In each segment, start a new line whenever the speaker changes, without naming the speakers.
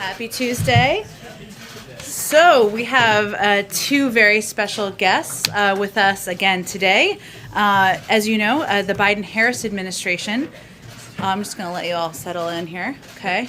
Happy Tuesday. So we have two very special guests with us again today. As you know, the Biden-Harris administration. I'm just going to let you all settle in here. Okay.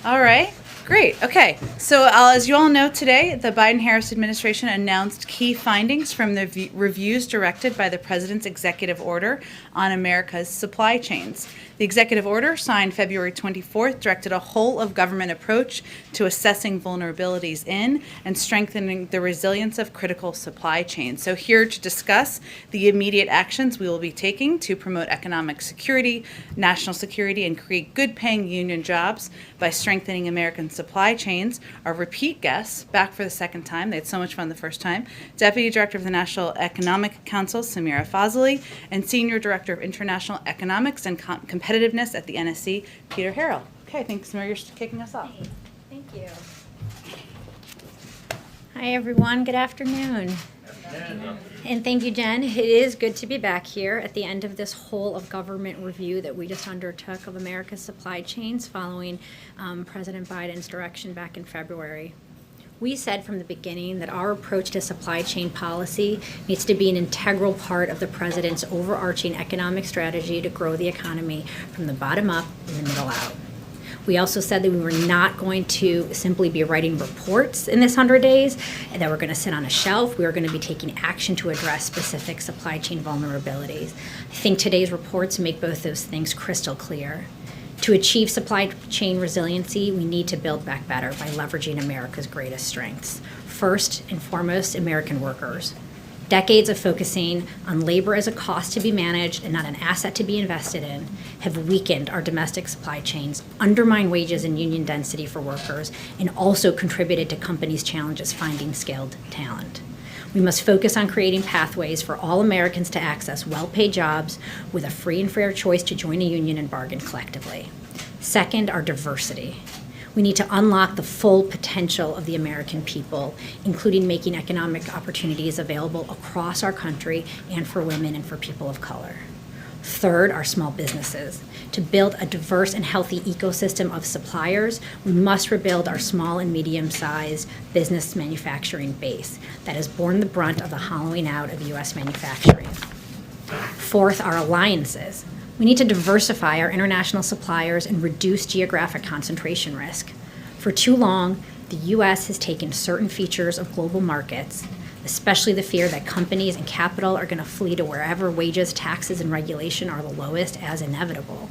All right. Great. Okay. So as you all know today, the Biden-Harris administration announced key findings from the reviews directed by the president's executive order on America's supply chains. The executive order, signed February 24th, directed a whole-of-government approach to assessing vulnerabilities in and strengthening the resilience of critical supply chains. So here to discuss the immediate actions we will be taking to promote economic security, national security, and create good-paying union jobs by strengthening American supply chains are repeat guests, back for the second time. They had so much fun the first time. Deputy Director of the National Economic Council, Samira Fazeli, and Senior Director of International Economics and Competitiveness at the NSC, Peter Harrell. Okay, thanks, Samira, you're kicking us off.
Thank you. Hi, everyone. Good afternoon. And thank you, Jen. It is good to be back here at the end of this whole of government review that we just undertook of America's supply chains following President Biden's direction back in February. We said from the beginning that our approach to supply chain policy needs to be an integral part of the president's overarching economic strategy to grow the economy from the bottom up and the middle out. We also said that we were not going to simply be writing reports in this 100 days and that we're going to sit on a shelf. We were going to be taking action to address specific supply chain vulnerabilities. I think today's reports make both those things crystal clear. To achieve supply chain resiliency, we need to build back better by leveraging America's greatest strengths. First and foremost, American workers. Decades of focusing on labor as a cost to be managed and not an asset to be invested in have weakened our domestic supply chains, undermined wages and union density for workers, and also contributed to companies' challenges finding skilled talent. We must focus on creating pathways for all Americans to access well-paid jobs with a free and fair choice to join a union and bargain collectively. Second, our diversity. We need to unlock the full potential of the American people, including making economic opportunities available across our country and for women and for people of color. Third, our small businesses. To build a diverse and healthy ecosystem of suppliers, we must rebuild our small and medium-sized business manufacturing base that has borne the brunt of the hollowing out of U.S. manufacturing. Fourth, our alliances. We need to diversify our international suppliers and reduce geographic concentration risk. For too long, the U.S. has taken certain features of global markets, especially the fear that companies and capital are going to flee to wherever wages, taxes, and regulation are the lowest, as inevitable.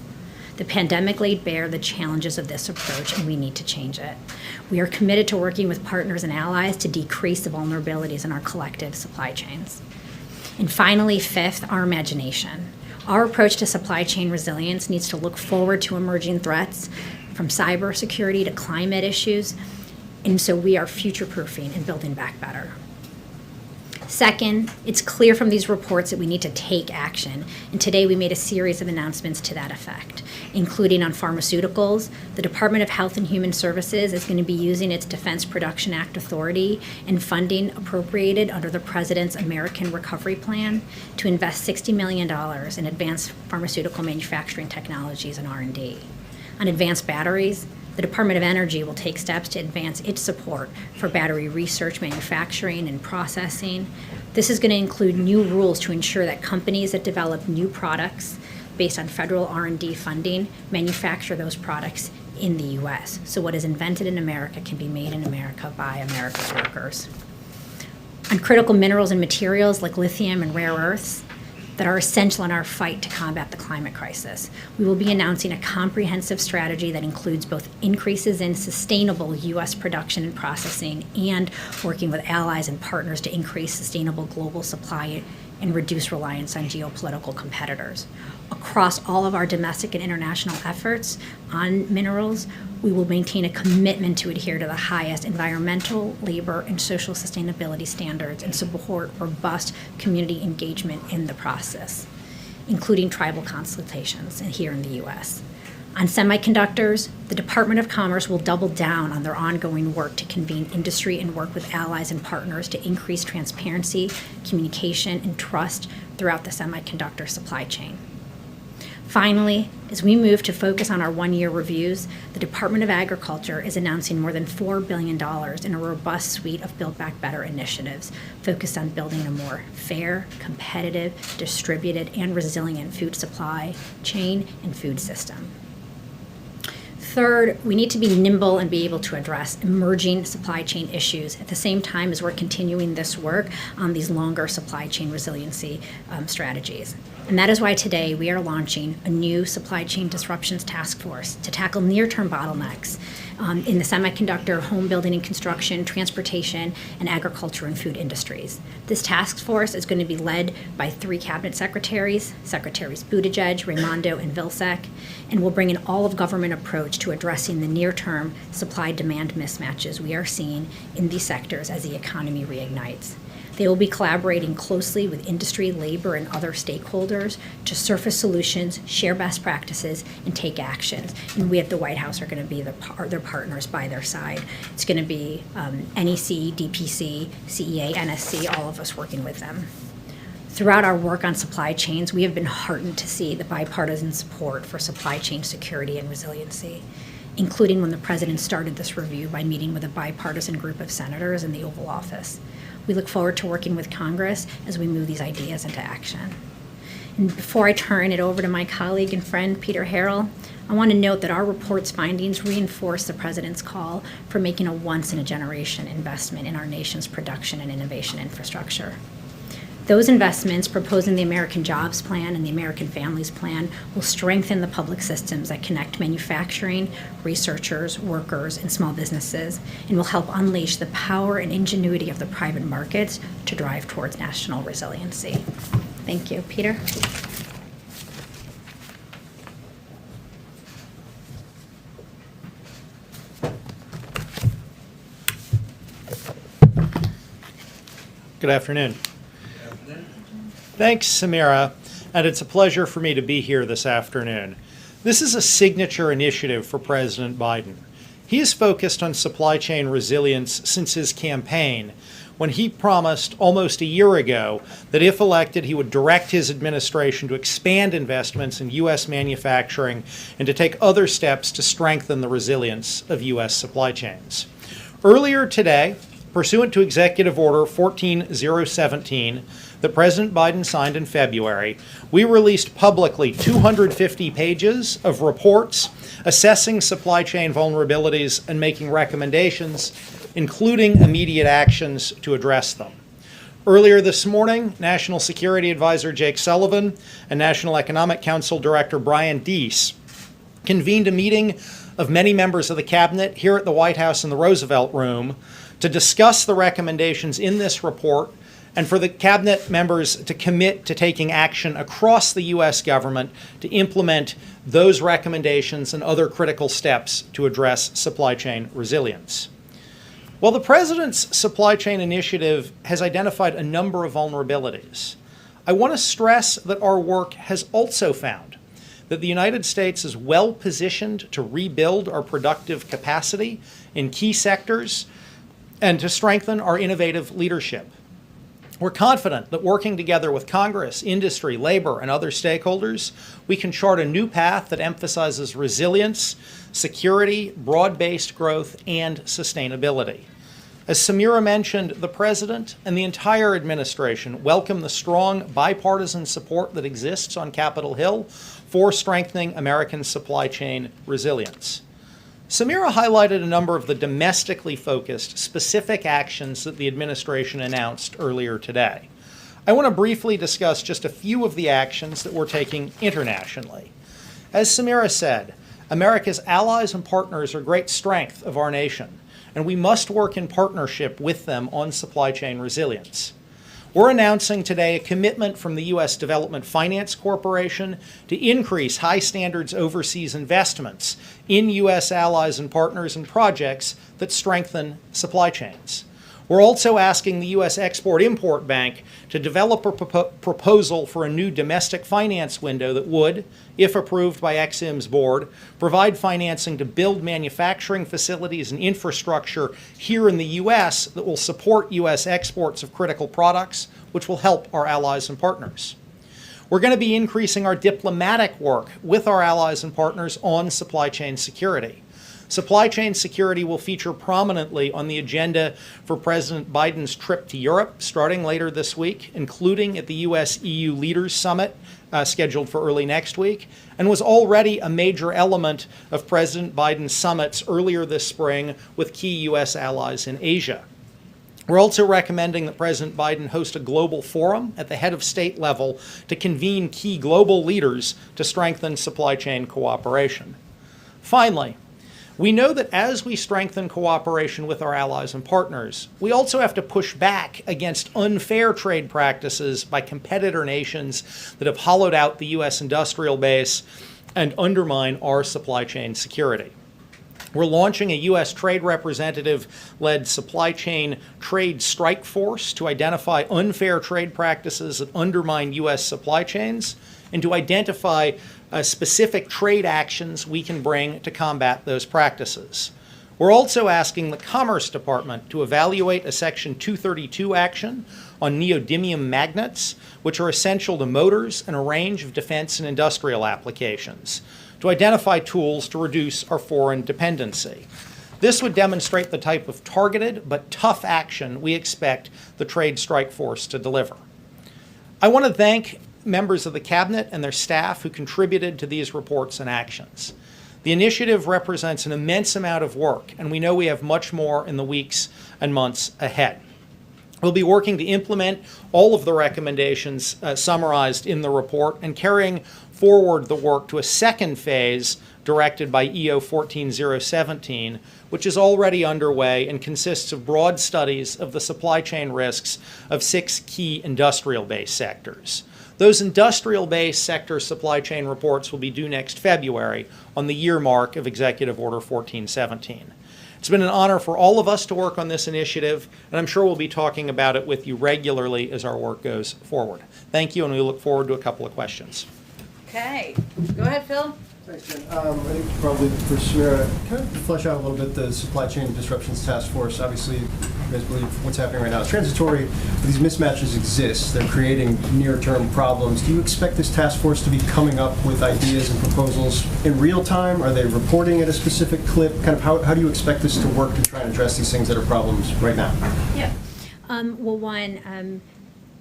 The pandemic laid bare the challenges of this approach, and we need to change it. We are committed to working with partners and allies to decrease the vulnerabilities in our collective supply chains. And finally, fifth, our imagination. Our approach to supply chain resilience needs to look forward to emerging threats, from cybersecurity to climate issues, and so we are future-proofing and building back better. Second, it's clear from these reports that we need to take action, and today we made a series of announcements to that effect, including on pharmaceuticals. The Department of Health and Human Services is going to be using its Defense Production Act authority and funding appropriated under the President's American Recovery Plan to invest $60 million in advanced pharmaceutical manufacturing technologies and R&D. On advanced batteries, the Department of Energy will take steps to advance its support for battery research, manufacturing, and processing. This is going to include new rules to ensure that companies that develop new products based on federal R&D funding manufacture those products in the U.S. So what is invented in America can be made in America by America's workers. On critical minerals and materials like lithium and rare earths that are essential in our fight to combat the climate crisis, we will be announcing a comprehensive strategy that includes both increases in sustainable U.S. production and processing and working with allies and partners to increase sustainable global supply and reduce reliance on geopolitical competitors. Across all of our domestic and international efforts on minerals, we will maintain a commitment to adhere to the highest environmental, labor, and social sustainability standards and support robust community engagement in the process, including tribal consultations here in the U.S. On semiconductors, the Department of Commerce will double down on their ongoing work to convene industry and work with allies and partners to increase transparency, communication, and trust throughout the semiconductor supply chain. Finally, as we move to focus on our one-year reviews, the Department of Agriculture is announcing more than $4 billion in a robust suite of Build Back Better initiatives focused on building a more fair, competitive, distributed, and resilient food supply chain and food system. Third, we need to be nimble and be able to address emerging supply chain issues at the same time as we're continuing this work on these longer supply chain resiliency strategies. And that is why today we are launching a new supply chain disruptions task force to tackle near-term bottlenecks in the semiconductor, home building and construction, transportation, and agriculture and food industries. This task force is going to be led by 3 cabinet secretaries, Secretaries Buttigieg, Raimondo, and Vilsack, and will bring an all-of-government approach to addressing the near-term supply-demand mismatches we are seeing in these sectors as the economy reignites. They will be collaborating closely with industry, labor, and other stakeholders to surface solutions, share best practices, and take actions. And we at the White House are going to be their partners by their side. It's going to be NEC, DPC, CEA, NSC, all of us working with them. Throughout our work on supply chains, we have been heartened to see the bipartisan support for supply chain security and resiliency, including when the president started this review by meeting with a bipartisan group of senators in the Oval Office. We look forward to working with Congress as we move these ideas into action. And before I turn it over to my colleague and friend, Peter Harrell, I want to note that our report's findings reinforce the president's call for making a once-in-a-generation investment in our nation's production and innovation infrastructure. Those investments proposed in the American Jobs Plan and the American Families Plan will strengthen the public systems that connect manufacturing, researchers, workers, and small businesses, and will help unleash the power and ingenuity of the private markets to drive towards national resiliency. Thank you. Peter?
Good afternoon. Thanks, Samira, and it's a pleasure for me to be here this afternoon. This is a signature initiative for President Biden. He has focused on supply chain resilience since his campaign, when he promised almost a year ago that if elected, he would direct his administration to expand investments in U.S. manufacturing and to take other steps to strengthen the resilience of U.S. supply chains. Earlier today, pursuant to Executive Order 14017 that President Biden signed in February, we released publicly 250 pages of reports assessing supply chain vulnerabilities and making recommendations, including immediate actions to address them. Earlier this morning, National Security Advisor Jake Sullivan and National Economic Council Director Brian Deese convened a meeting of many members of the cabinet here at the White House in the Roosevelt Room to discuss the recommendations in this report and for the cabinet members to commit to taking action across the U.S. government to implement those recommendations and other critical steps to address supply chain resilience. While the president's supply chain initiative has identified a number of vulnerabilities, I want to stress that our work has also found that the United States is well positioned to rebuild our productive capacity in key sectors and to strengthen our innovative leadership. We're confident that working together with Congress, industry, labor, and other stakeholders, we can chart a new path that emphasizes resilience, security, broad-based growth, and sustainability. As Samira mentioned, the President and the entire administration welcome the strong bipartisan support that exists on Capitol Hill for strengthening American supply chain resilience. Samira highlighted a number of the domestically focused specific actions that the administration announced earlier today. I want to briefly discuss just a few of the actions that we're taking internationally. As Samira said, America's allies and partners are great strength of our nation, and we must work in partnership with them on supply chain resilience. We're announcing today a commitment from the U.S. Development Finance Corporation to increase high standards overseas investments in U.S. allies and partners and projects that strengthen supply chains. We're also asking the U.S. Export-Import Bank to develop a proposal for a new domestic finance window that would, if approved by EXIM's board, provide financing to build manufacturing facilities and infrastructure here in the U.S. that will support U.S. exports of critical products, which will help our allies and partners. We're going to be increasing our diplomatic work with our allies and partners on supply chain security. Supply chain security will feature prominently on the agenda for President Biden's trip to Europe starting later this week, including at the U.S.-EU Leaders Summit scheduled for early next week, and was already a major element of President Biden's summits earlier this spring with key U.S. allies in Asia. We're also recommending that President Biden host a global forum at the head of state level to convene key global leaders to strengthen supply chain cooperation. Finally, we know that as we strengthen cooperation with our allies and partners, we also have to push back against unfair trade practices by competitor nations that have hollowed out the U.S. industrial base and undermine our supply chain security. We're launching a U.S. trade representative-led supply chain trade strike force to identify unfair trade practices that undermine U.S. supply chains and to identify specific trade actions we can bring to combat those practices. We're also asking the Commerce Department to evaluate a Section 232 action on neodymium magnets, which are essential to motors and a range of defense and industrial applications, to identify tools to reduce our foreign dependency. This would demonstrate the type of targeted but tough action we expect the Trade Strike Force to deliver. I want to thank members of the Cabinet and their staff who contributed to these reports and actions. The initiative represents an immense amount of work, and we know we have much more in the weeks and months ahead. We'll be working to implement all of the recommendations summarized in the report and carrying forward the work to a second phase directed by EO 14017, which is already underway and consists of broad studies of the supply chain risks of 6 key industrial-based sectors. Those industrial-based sector supply chain reports will be due next February on the year mark of Executive Order 1417. It's been an honor for all of us to work on this initiative, and I'm sure we'll be talking about it with you regularly as our work goes forward. Thank you, and we look forward to a couple of questions.
Okay. Go ahead, Phil.
Thanks, Jen. I think probably for Samira, kind of flesh out a little bit the Supply Chain Disruptions Task Force. Obviously, you guys believe what's happening right now is transitory, but these mismatches exist. They're creating near-term problems. Do you expect this task force to be coming up with ideas and proposals in real time? Are they reporting at a specific clip? Kind of how do you expect this to work to try and address these things that are problems right now?
Yeah.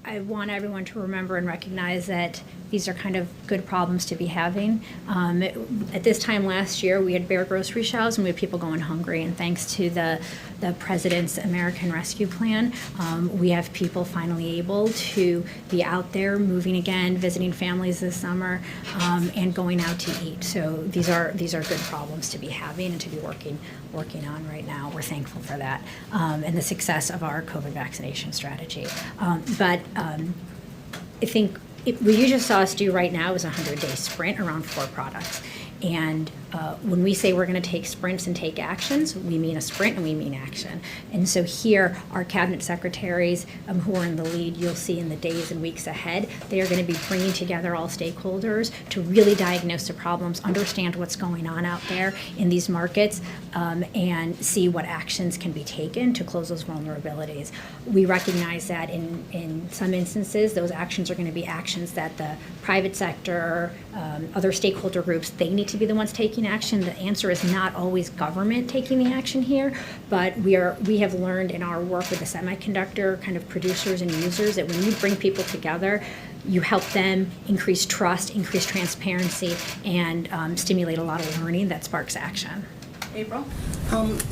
I want everyone to remember and recognize that these are kind of good problems to be having. At this time last year, we had bare grocery shelves and we had people going hungry. And thanks to the President's American Rescue Plan, we have people finally able to be out there, moving again, visiting families this summer, and going out to eat. So these are good problems to be having and to be working on right now. We're thankful for that, and the success of our COVID vaccination strategy. I think what you just saw us do right now is a 100-day sprint around 4 products. And when we say we're going to take sprints and take actions, we mean a sprint and we mean action. And so here, our cabinet secretaries who are in the lead, you'll see in the days and weeks ahead, they are going to be bringing together all stakeholders to really diagnose the problems, understand what's going on out there in these markets, and see what actions can be taken to close those vulnerabilities. We recognize that in some instances, those actions are going to be actions that the private sector, other stakeholder groups, they need to be the ones taking action. The answer is not always government taking the action here, but we have learned in our work with the semiconductor kind of producers and users that when you bring people together, you help them increase trust, increase transparency, and stimulate a lot of learning that sparks action.
April?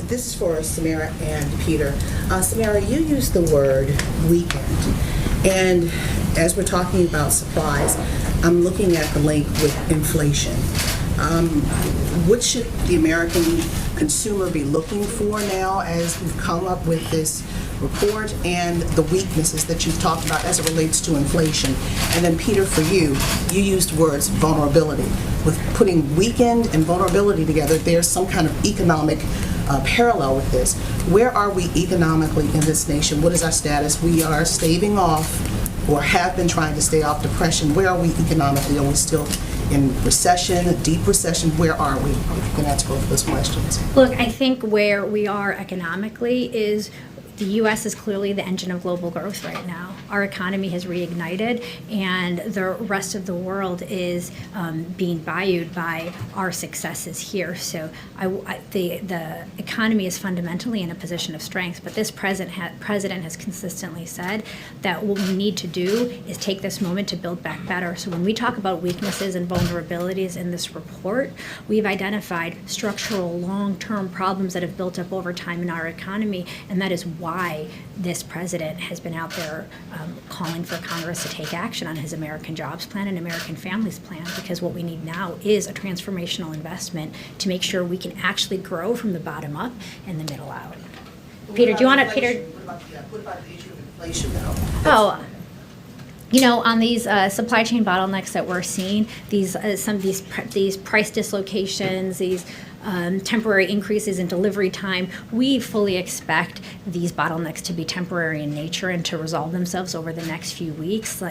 This is for Samira and Peter. Samira, you used the word weekend. And as we're talking about supplies, I'm looking at the link with inflation. What should the American consumer be looking for now as we've come up with this report and the weaknesses that you've talked about as it relates to inflation? And then Peter, for you used words vulnerability. With putting weekend and vulnerability together, there's some kind of economic parallel with this. Where are we economically in this nation? What is our status? We are staving off or have been trying to stay off depression. Where are we economically? Are we still in recession, a deep recession? Where are we? If you can answer both of those questions.
Look, I think where we are economically is the U.S. is clearly the engine of global growth right now. Our economy has reignited, and the rest of the world is being valued by our successes here. So the economy is fundamentally in a position of strength, but this president has consistently said that what we need to do is take this moment to build back better. So when we talk about weaknesses and vulnerabilities in this report, we've identified structural long-term problems that have built up over time in our economy, and that is why this president has been out there calling for Congress to take action on his American Jobs Plan and American Families Plan, because what we need now is a transformational investment to make sure we can actually grow from the bottom up and the middle out. Peter, do you want to, Peter?
What about the issue of inflation, though?
Oh, on these supply chain bottlenecks that we're seeing, some of these price dislocations, these temporary increases in delivery time, we fully expect these bottlenecks to be temporary in nature and to resolve themselves over the next few weeks.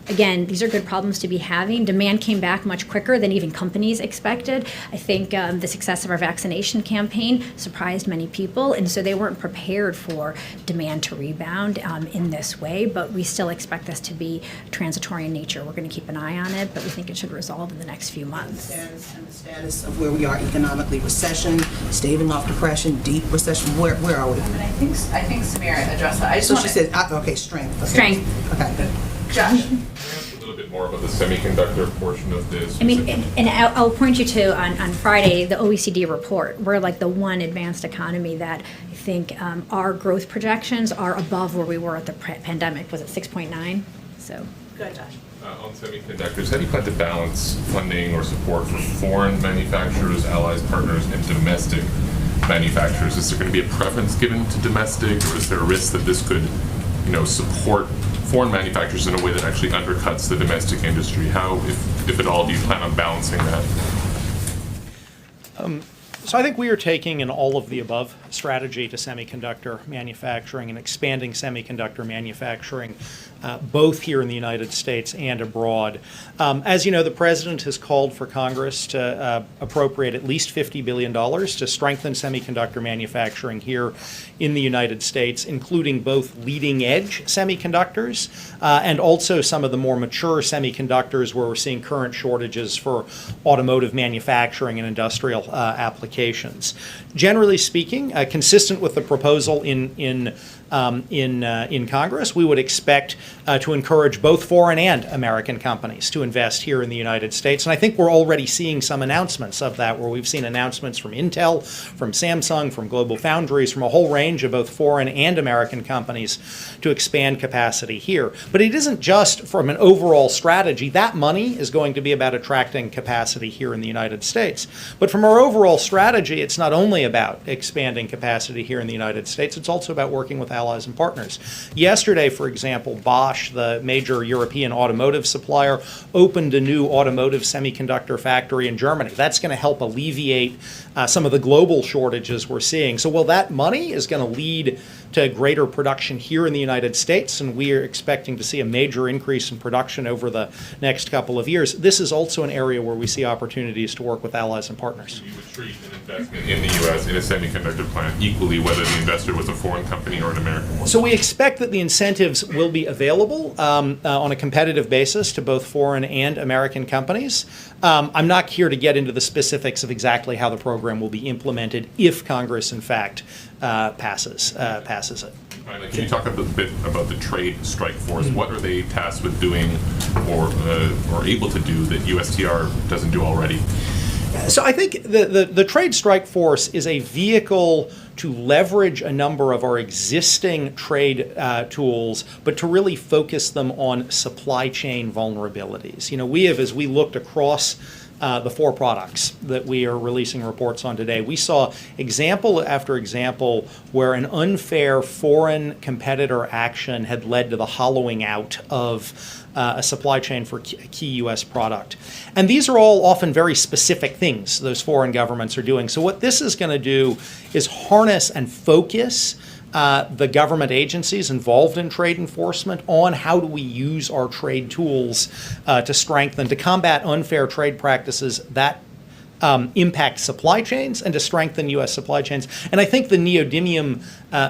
Again, these are good problems to be having. Demand came back much quicker than even companies expected. I think the success of our vaccination campaign surprised many people, and so they weren't prepared for demand to rebound in this way, but we still expect this to be transitory in nature. We're going to keep an eye on it, but we think it should resolve in the next few months.
The status of where we are economically, recession, staving off depression, deep recession, where are we?
And I think Samira addressed that. I just
So
want
she said, okay, strength. Okay.
Strength.
Okay.
Josh.
A little bit more about the semiconductor portion of this.
I mean, and I'll point you to on Friday the OECD report. We're like the one advanced economy that I think our growth projections are above where we were at the pandemic. Was it 6.9? So.
Good, Josh.
On semiconductors, how do you plan to balance funding or support for foreign manufacturers, allies, partners, and domestic manufacturers? Is there going to be a preference given to domestic, or is there a risk that this could, support foreign manufacturers in a way that actually undercuts the domestic industry? How, if at all, do you plan on balancing that?
So I think we are taking an all-of-the-above strategy to semiconductor manufacturing and expanding semiconductor manufacturing, both here in the United States and abroad. As you know, the President has called for Congress to appropriate at least $50 billion to strengthen semiconductor manufacturing here in the United States, including both leading-edge semiconductors and also some of the more mature semiconductors where we're seeing current shortages for automotive manufacturing and industrial applications. Generally speaking, consistent with the proposal in Congress, we would expect to encourage both foreign and American companies to invest here in the United States. And I think we're already seeing some announcements of that, where we've seen announcements from Intel, from Samsung, from Global Foundries, from a whole range of both foreign and American companies to expand capacity here. But it isn't just from an overall strategy. That money is going to be about attracting capacity here in the United States. But from our overall strategy, it's not only about expanding capacity here in the United States, it's also about working with allies and partners. Yesterday, for example, Bosch, the major European automotive supplier, opened a new automotive semiconductor factory in Germany. That's going to help alleviate some of the global shortages we're seeing. So while that money is going to lead to greater production here in the United States, and we are expecting to see a major increase in production over the next couple of years, this is also an area where we see opportunities to work with allies and partners.
You would treat an investment in the U.S. in a semiconductor plant equally whether the investor was a foreign company or an American one?
So we expect that the incentives will be available on a competitive basis to both foreign and American companies. I'm not here to get into the specifics of exactly how the program will be implemented if Congress, in fact, passes it.
Finally, can you talk a bit about the trade strike force? What are they tasked with doing or able to do that USTR doesn't do already?
So I think the trade strike force is a vehicle to leverage a number of our existing trade tools, but to really focus them on supply chain vulnerabilities. We have, as we looked across the 4 products that we are releasing reports on today, we saw example after example where an unfair foreign competitor action had led to the hollowing out of a supply chain for a key U.S. product. And these are all often very specific things those foreign governments are doing. So what this is going to do is harness and focus the government agencies involved in trade enforcement on how do we use our trade tools to strengthen, to combat unfair trade practices that impact supply chains and to strengthen U.S. supply chains. And I think the neodymium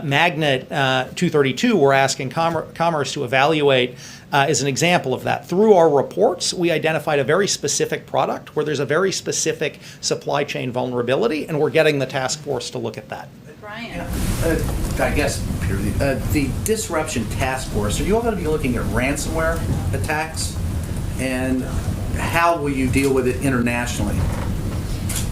magnet 232 we're asking Commerce to evaluate is an example of that. Through our reports, we identified a very specific product where there's a very specific supply chain vulnerability, and we're getting the task force to look at that.
Brian.
I guess, Peter, the Disruption Task Force, are you all going to be looking at ransomware attacks? And how will you deal with it internationally?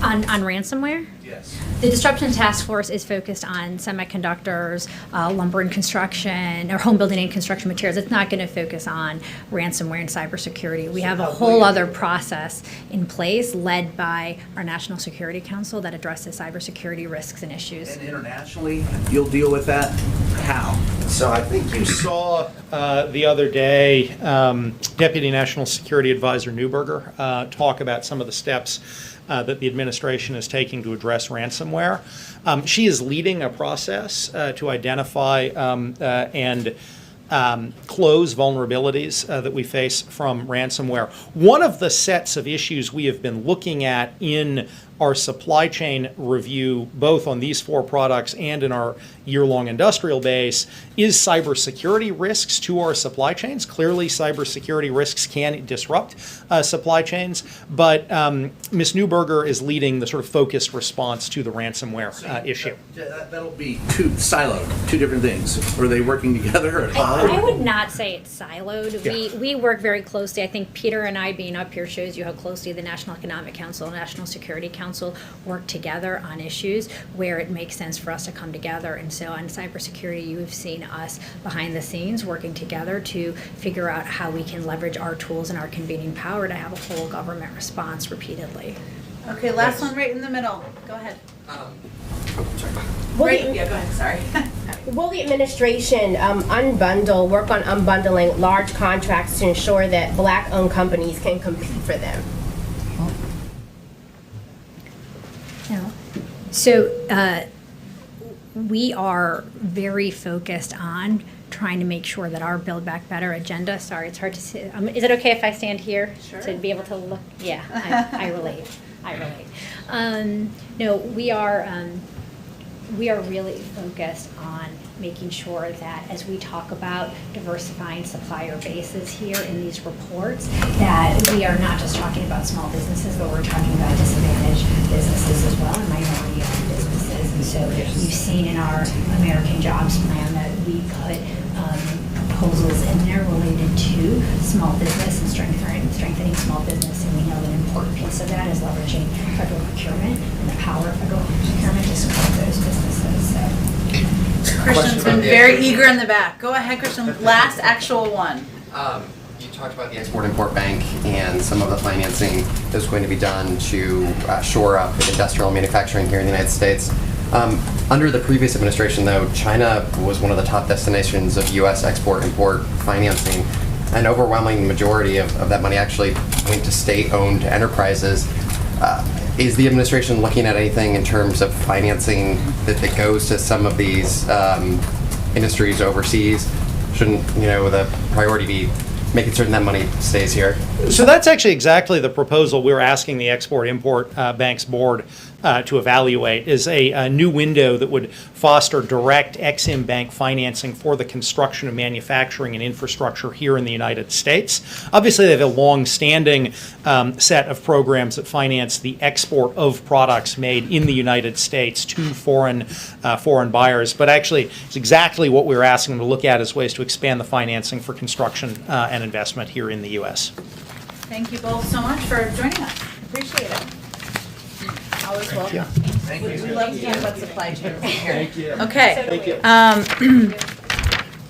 On ransomware?
Yes.
The Disruption Task Force is focused on semiconductors, lumber and construction, or home building and construction materials. It's not going to focus on ransomware and cybersecurity. We have a whole other process in place led by our National Security Council that addresses cybersecurity risks and issues.
And internationally, you'll deal with that? How?
So I think you saw the other day Deputy National Security Advisor Neuberger talk about some of the steps that the administration is taking to address ransomware. She is leading a process to identify and close vulnerabilities that we face from ransomware. One of the sets of issues we have been looking at in our supply chain review, both on these 4 products and in our year-long industrial base, is cybersecurity risks to our supply chains. Clearly, cybersecurity risks can disrupt supply chains, but Ms. Neuberger is leading the sort of focused response to the ransomware issue.
That'll be two different things. Are they working together?
I would not say it's siloed.
Yeah.
We work very closely. I think Peter and I being up here shows you how closely the National Economic Council and National Security Council work together on issues where it makes sense for us to come together. And so on cybersecurity, you have seen us behind the scenes working together to figure out how we can leverage our tools and our convening power to have a whole government response repeatedly.
Okay, last one right in the middle. Go ahead.
Will
Right,
the,
yeah, go ahead, sorry.
will the administration work on unbundling large contracts to ensure that Black-owned companies can compete for them?
No. So we are very focused on trying to make sure that our Build Back Better agenda, sorry, it's hard to see. Is it okay if I stand here?
Sure.
To be able to look? Yeah, I relate. I relate. No, we are really focused on making sure that as we talk about diversifying supplier bases here in these reports, that we are not just talking about small businesses, but we're talking about disadvantaged businesses as well and minority-owned businesses. And so you've seen in our American Jobs Plan that we put proposals in there related to small business and strengthening small business. And we know an important piece of that is leveraging federal procurement and the power of federal procurement to support those businesses. So.
Christian's been very eager in the back. Go ahead, Christian. Last actual one.
You talked about the Export-Import Bank and some of the financing that's going to be done to shore up industrial manufacturing here in the United States. Under the previous administration, though, China was one of the top destinations of U.S. export-import financing. An overwhelming majority of that money actually went to state-owned enterprises. Is the administration looking at anything in terms of financing that goes to some of these industries overseas? Shouldn't the priority be making certain that money stays here?
So that's actually exactly the proposal we're asking the Export-Import Bank's board to evaluate, is a new window that would foster direct Ex-Im Bank financing for the construction of manufacturing and infrastructure here in the United States. Obviously, they have a long-standing set of programs that finance the export of products made in the United States to foreign buyers. But actually, it's exactly what we're asking them to look at as ways to expand the financing for construction and investment here in the U.S.
Thank you both so much for joining us. Appreciate it. Always welcome.
Thank you.
We love to talk about supply chain here.
Thank you.
Okay.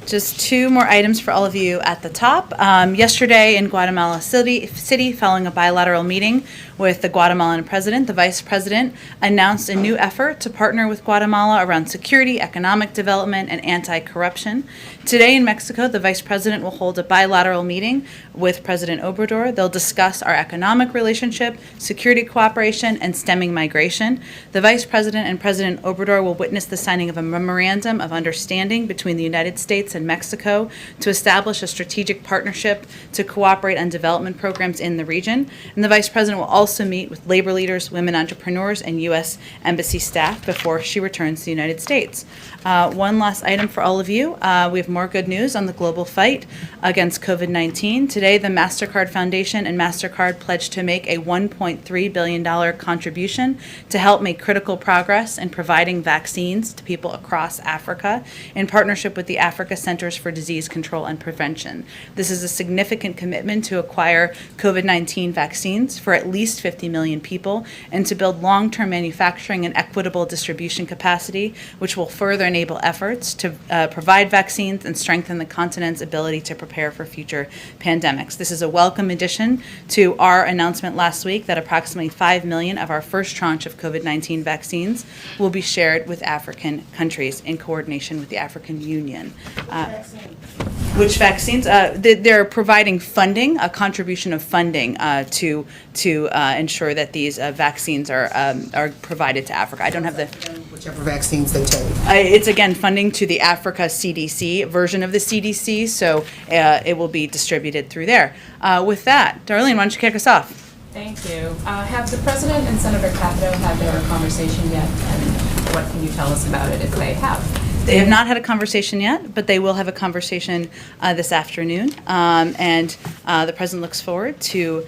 Just 2 more items for all of you at the top. Yesterday in Guatemala City, following a bilateral meeting with the Guatemalan president, the vice president announced a new effort to partner with Guatemala around security, economic development, and anti-corruption. Today in Mexico, the vice president will hold a bilateral meeting with President Obrador. They'll discuss our economic relationship, security cooperation, and stemming migration. The vice president and President Obrador will witness the signing of a memorandum of understanding between the United States and Mexico to establish a strategic partnership to cooperate on development programs in the region. And the vice president will also also meet with labor leaders, women entrepreneurs, and U.S. Embassy staff before she returns to the United States. One last item for all of you. We have more good news on the global fight against COVID-19. Today, the MasterCard Foundation and MasterCard pledged to make a $1.3 billion contribution to help make critical progress in providing vaccines to people across Africa in partnership with the Africa Centers for Disease Control and Prevention. This is a significant commitment to acquire COVID-19 vaccines for at least 50 million people and to build long-term manufacturing and equitable distribution capacity, which will further enable efforts to provide vaccines and strengthen the continent's ability to prepare for future pandemics. This is a welcome addition to our announcement last week that approximately 5 million of our first tranche of COVID-19 vaccines will be shared with African countries in coordination with the African Union. Which vaccines? They're providing funding, a contribution of funding to ensure that these vaccines are provided to Africa. I don't have the.
Whichever vaccines they take.
It's again funding to the Africa CDC version of the CDC, so it will be distributed through there. With that, Darlene, why don't you kick us off?
Thank you. Have the President and Senator Capito had their conversation yet, and what can you tell us about it if they have?
They have not had a conversation yet, but they will have a conversation this afternoon. And the President looks forward to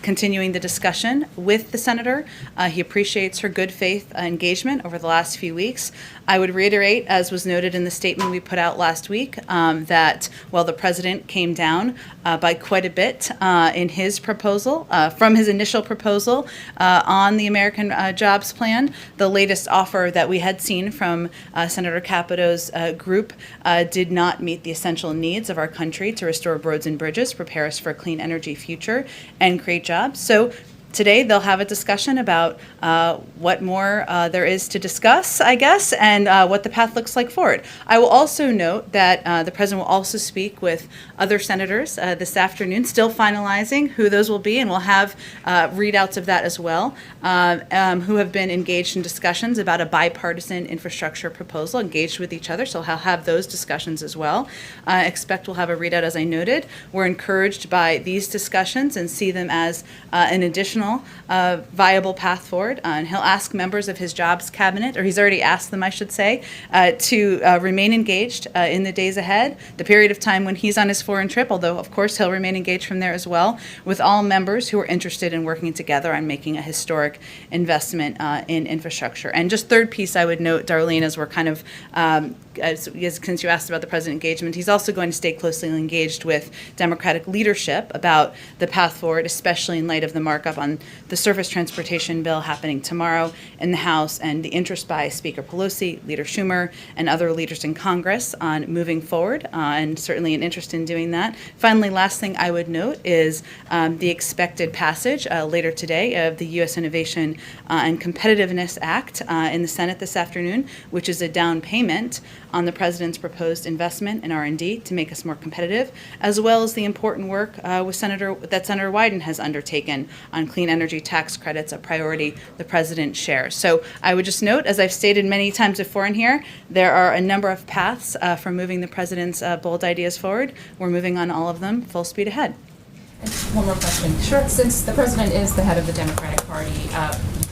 continuing the discussion with the Senator. He appreciates her good faith engagement over the last few weeks. I would reiterate, as was noted in the statement we put out last week, that while the President came down by quite a bit in his proposal, from his initial proposal on the American Jobs Plan, the latest offer that we had seen from Senator Capito's group did not meet the essential needs of our country to restore roads and bridges, prepare us for a clean energy future, and create jobs. So today they'll have a discussion about what more there is to discuss, I guess, and what the path looks like forward. I will also note that the President will also speak with other senators this afternoon, still finalizing who those will be, and we'll have readouts of that as well, who have been engaged in discussions about a bipartisan infrastructure proposal, engaged with each other, so he'll have those discussions as well. I expect we'll have a readout, as I noted. We're encouraged by these discussions and see them as an additional viable path forward. And he'll ask members of his jobs cabinet, or he's already asked them, I should say, to remain engaged in the days ahead, the period of time when he's on his foreign trip, although, of course, he'll remain engaged from there as well, with all members who are interested in working together on making a historic investment in infrastructure. And just third piece I would note, Darlene, as we're kind of, since you asked about the President engagement, he's also going to stay closely engaged with Democratic leadership about the path forward, especially in light of the markup on the surface transportation bill happening tomorrow in the House and the interest by Speaker Pelosi, Leader Schumer, and other leaders in Congress on moving forward, and certainly an interest in doing that. Finally, last thing I would note is the expected passage later today of the U.S. Innovation and Competitiveness Act in the Senate this afternoon, which is a down payment on the President's proposed investment in R&D to make us more competitive, as well as the important work that Senator Wyden has undertaken on clean energy tax credits, a priority the President shares. So I would just note, as I've stated many times before in here, there are a number of paths for moving the President's bold ideas forward. We're moving on all of them full speed ahead.
One more question. Sure. Since the President is the head of the Democratic Party,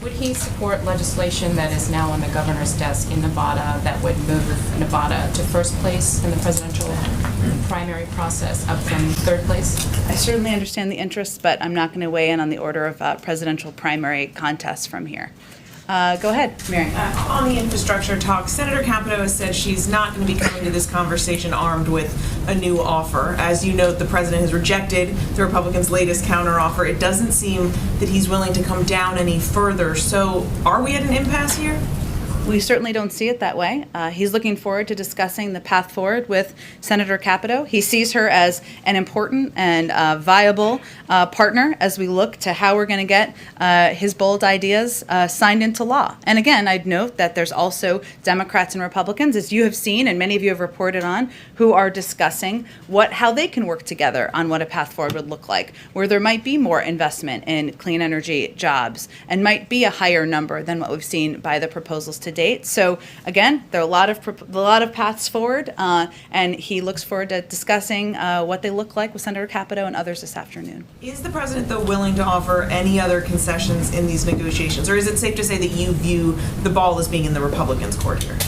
would he support legislation that is now on the governor's desk in Nevada that would move Nevada to first place in the presidential primary process, up from third place?
I certainly understand the interests, but I'm not going to weigh in on the order of presidential primary contests from here. Go ahead, Mary.
On the infrastructure talk, Senator Capito has said she's not going to be coming to this conversation armed with a new offer. As you note, the president has rejected the Republicans' latest counteroffer. It doesn't seem that he's willing to come down any further. So are we at an impasse here?
We certainly don't see it that way. He's looking forward to discussing the path forward with Senator Capito. He sees her as an important and viable partner as we look to how we're going to get his bold ideas signed into law. And again, I'd note that there's also Democrats and Republicans, as you have seen and many of you have reported on, who are discussing how they can work together on what a path forward would look like, where there might be more investment in clean energy jobs and might be a higher number than what we've seen by the proposals to date. So again, there are a lot of paths forward, and he looks forward to discussing what they look like with Senator Capito and others this afternoon.
Is the president, though, willing to offer any other concessions in these negotiations, or is it safe to say that you view the ball as being in the Republicans' court here?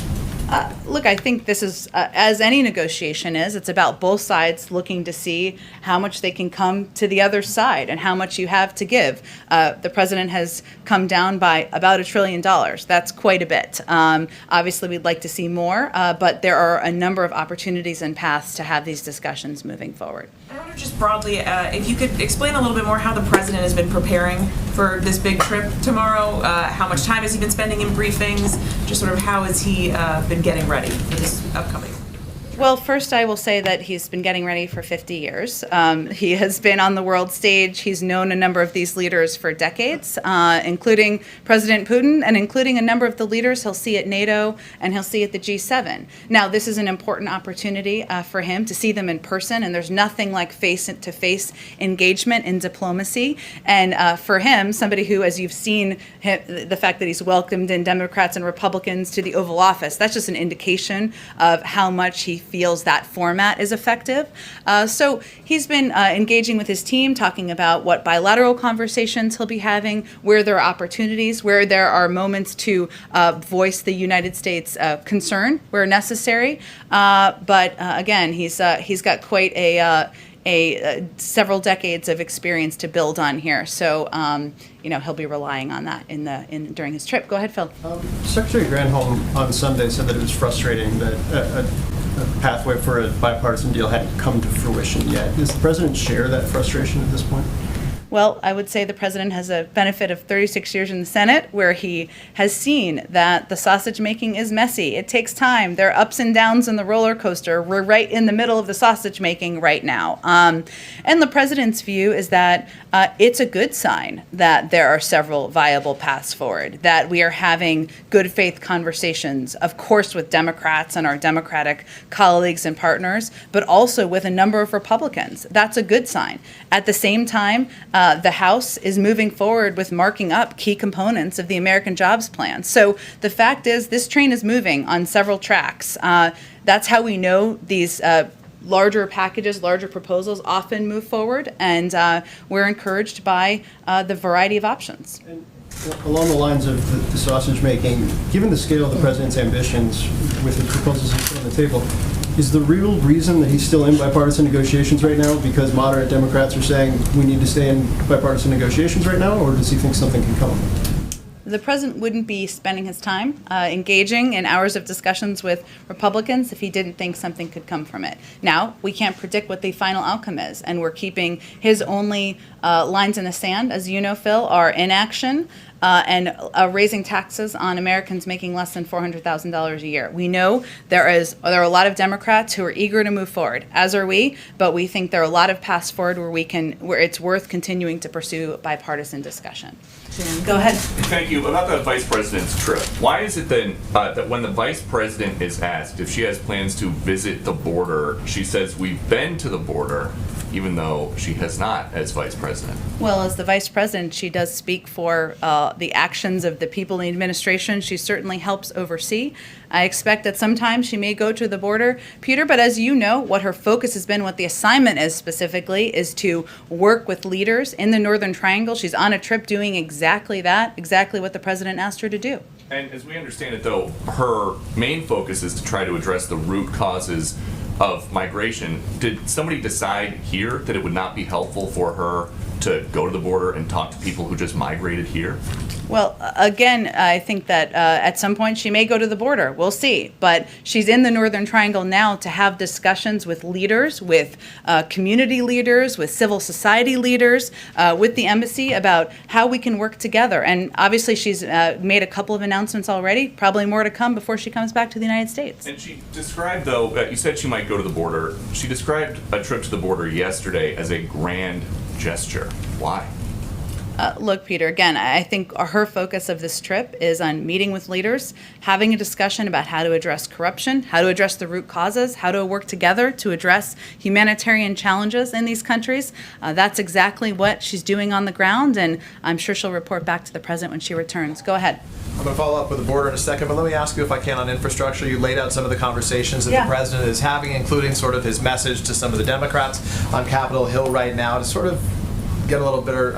Look, I think this is, as any negotiation is, it's about both sides looking to see how much they can come to the other side and how much you have to give. The president has come down by about $1 trillion. That's quite a bit. Obviously, we'd like to see more, but there are a number of opportunities and paths to have these discussions moving forward.
I wonder just broadly, if you could explain a little bit more how the president has been preparing for this big trip tomorrow. How much time has he been spending in briefings? Just sort of how has he been getting ready for this upcoming?
Well, first I will say that he's been getting ready for 50 years. He has been on the world stage. He's known a number of these leaders for decades, including President Putin and including a number of the leaders he'll see at NATO and he'll see at the G7. Now, this is an important opportunity for him to see them in person, and there's nothing like face-to-face engagement in diplomacy. And for him, somebody who, as you've seen, the fact that he's welcomed in Democrats and Republicans to the Oval Office, that's just an indication of how much he feels that format is effective. So he's been engaging with his team, talking about what bilateral conversations he'll be having, where there are opportunities, where there are moments to voice the United States concern where necessary. But again, he's got quite a several decades of experience to build on here. So he'll be relying on that during his trip. Go ahead, Phil.
Secretary Granholm on Sunday said that it was frustrating that a pathway for a bipartisan deal hadn't come to fruition yet. Does the president share that frustration at this point?
Well, I would say the president has a benefit of 36 years in the Senate, where he has seen that the sausage making is messy. It takes time. There are ups and downs in the roller coaster. We're right in the middle of the sausage making right now. And the president's view is that it's a good sign that there are several viable paths forward, that we are having good faith conversations, of course, with Democrats and our Democratic colleagues and partners, but also with a number of Republicans. That's a good sign. At the same time, the House is moving forward with marking up key components of the American Jobs Plan. So the fact is, this train is moving on several tracks. That's how we know these larger packages, larger proposals often move forward, and we're encouraged by the variety of options.
And along the lines of the sausage making, given the scale of the president's ambitions with the proposals he put on the table, is the real reason that he's still in bipartisan negotiations right now because moderate Democrats are saying we need to stay in bipartisan negotiations right now, or does he think something can come?
The president wouldn't be spending his time engaging in hours of discussions with Republicans if he didn't think something could come from it. Now, we can't predict what the final outcome is, and we're keeping his only lines in the sand, as you know, Phil, are inaction and raising taxes on Americans making less than $400,000 a year. We know there are a lot of Democrats who are eager to move forward, as are we, but we think there are a lot of paths forward where it's worth continuing to pursue bipartisan discussion. Go ahead.
Thank you. About the vice president's trip, why is it then that when the vice president is asked if she has plans to visit the border, she says we've been to the border, even though she has not as vice president?
Well, as the vice president, she does speak for the actions of the people in the administration. She certainly helps oversee. I expect that sometimes she may go to the border, Peter, but as you know, what her focus has been, what the assignment is specifically, is to work with leaders in the Northern Triangle. She's on a trip doing exactly that, exactly what the president asked her to do.
And as we understand it, though, her main focus is to try to address the root causes of migration. Did somebody decide here that it would not be helpful for her to go to the border and talk to people who just migrated here?
Well, again, I think that at some point she may go to the border. We'll see. But she's in the Northern Triangle now to have discussions with leaders, with community leaders, with civil society leaders, with the embassy about how we can work together. And obviously she's made a couple of announcements already, probably more to come before she comes back to the United States.
And she described, though, you said she might go to the border. She described a trip to the border yesterday as a grand gesture. Why?
Look, Peter, again, I think her focus of this trip is on meeting with leaders, having a discussion about how to address corruption, how to address the root causes, how to work together to address humanitarian challenges in these countries. That's exactly what she's doing on the ground, and I'm sure she'll report back to the president when she returns. Go ahead.
I'm going to follow up with the border in a second, but let me ask you, if I can, on infrastructure. You laid out some of the conversations that
Yeah.
the president is having, including sort of his message to some of the Democrats on Capitol Hill right now, to sort of get a little bit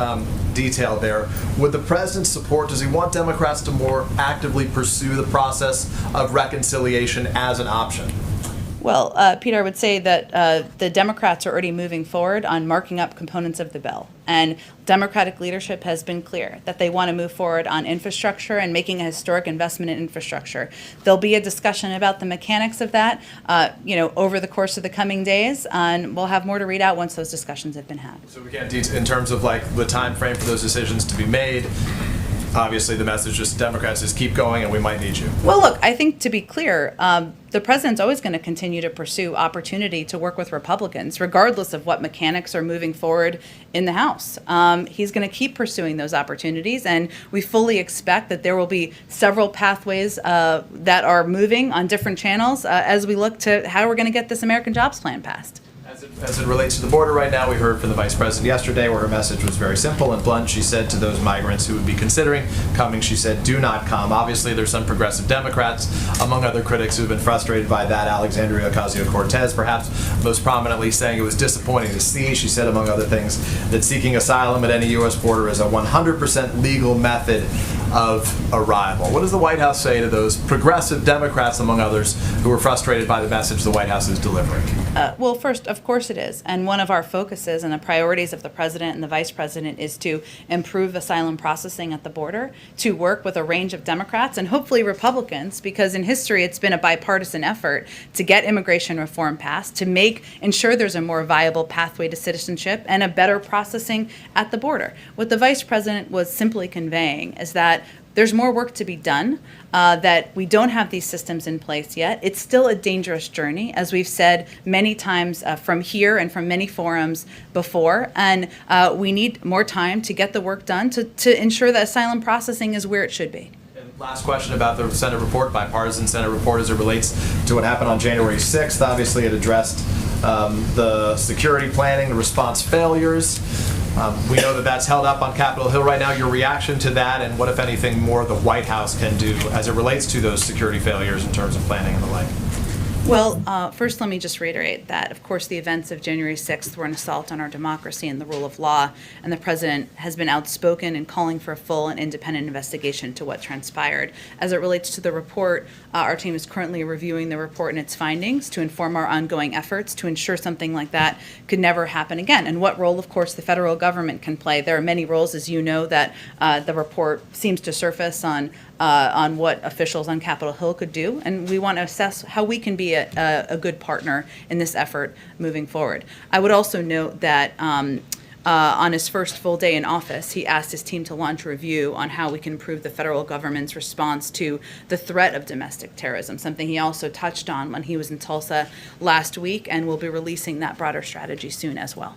detail there. Would the president support, does he want Democrats to more actively pursue the process of reconciliation as an option?
Well, Peter, I would say that the Democrats are already moving forward on marking up components of the bill. And Democratic leadership has been clear that they want to move forward on infrastructure and making a historic investment in infrastructure. There'll be a discussion about the mechanics of that, over the course of the coming days, and we'll have more to read out once those discussions have been had.
So we can't, in terms of like the time frame for those decisions to be made, obviously the message just Democrats is keep going and we might need you.
Well, look, I think to be clear, the president's always going to continue to pursue opportunity to work with Republicans, regardless of what mechanics are moving forward in the House. He's going to keep pursuing those opportunities, and we fully expect that there will be several pathways that are moving on different channels as we look to how we're going to get this American Jobs Plan passed.
As it relates to the border right now, we heard from the Vice President yesterday where her message was very simple and blunt. She said to those migrants who would be considering coming, she said, do not come. Obviously, there's some progressive Democrats, among other critics, who have been frustrated by that. Alexandria Ocasio-Cortez, perhaps most prominently, saying it was disappointing to see. She said, among other things, that seeking asylum at any U.S. border is a 100% legal method of arrival. What does the White House say to those progressive Democrats, among others, who are frustrated by the message the White House is delivering?
Well, first, of course it is. And one of our focuses and the priorities of the president and the vice president is to improve asylum processing at the border, to work with a range of Democrats and hopefully Republicans, because in history it's been a bipartisan effort to get immigration reform passed, to ensure there's a more viable pathway to citizenship and a better processing at the border. What the vice president was simply conveying is that there's more work to be done, that we don't have these systems in place yet. It's still a dangerous journey, as we've said many times from here and from many forums before, and we need more time to get the work done to ensure that asylum processing is where it should be.
Last question about the Senate report, bipartisan Senate report, as it relates to what happened on January 6th. Obviously, it addressed the security planning, the response failures. We know that that's held up on Capitol Hill right now. Your reaction to that, and what, if anything, more the White House can do as it relates to those security failures in terms of planning and the like?
Well, first let me just reiterate that, of course, the events of January 6th were an assault on our democracy and the rule of law, and the president has been outspoken in calling for a full and independent investigation to what transpired. As it relates to the report, our team is currently reviewing the report and its findings to inform our ongoing efforts to ensure something like that could never happen again, and what role, of course, the federal government can play. There are many roles, as you know, that the report seems to surface on what officials on Capitol Hill could do, and we want to assess how we can be a good partner in this effort moving forward. I would also note that on his first full day in office, he asked his team to launch a review on how we can improve the federal government's response to the threat of domestic terrorism, something he also touched on when he was in Tulsa last week, and we'll be releasing that broader strategy soon as well.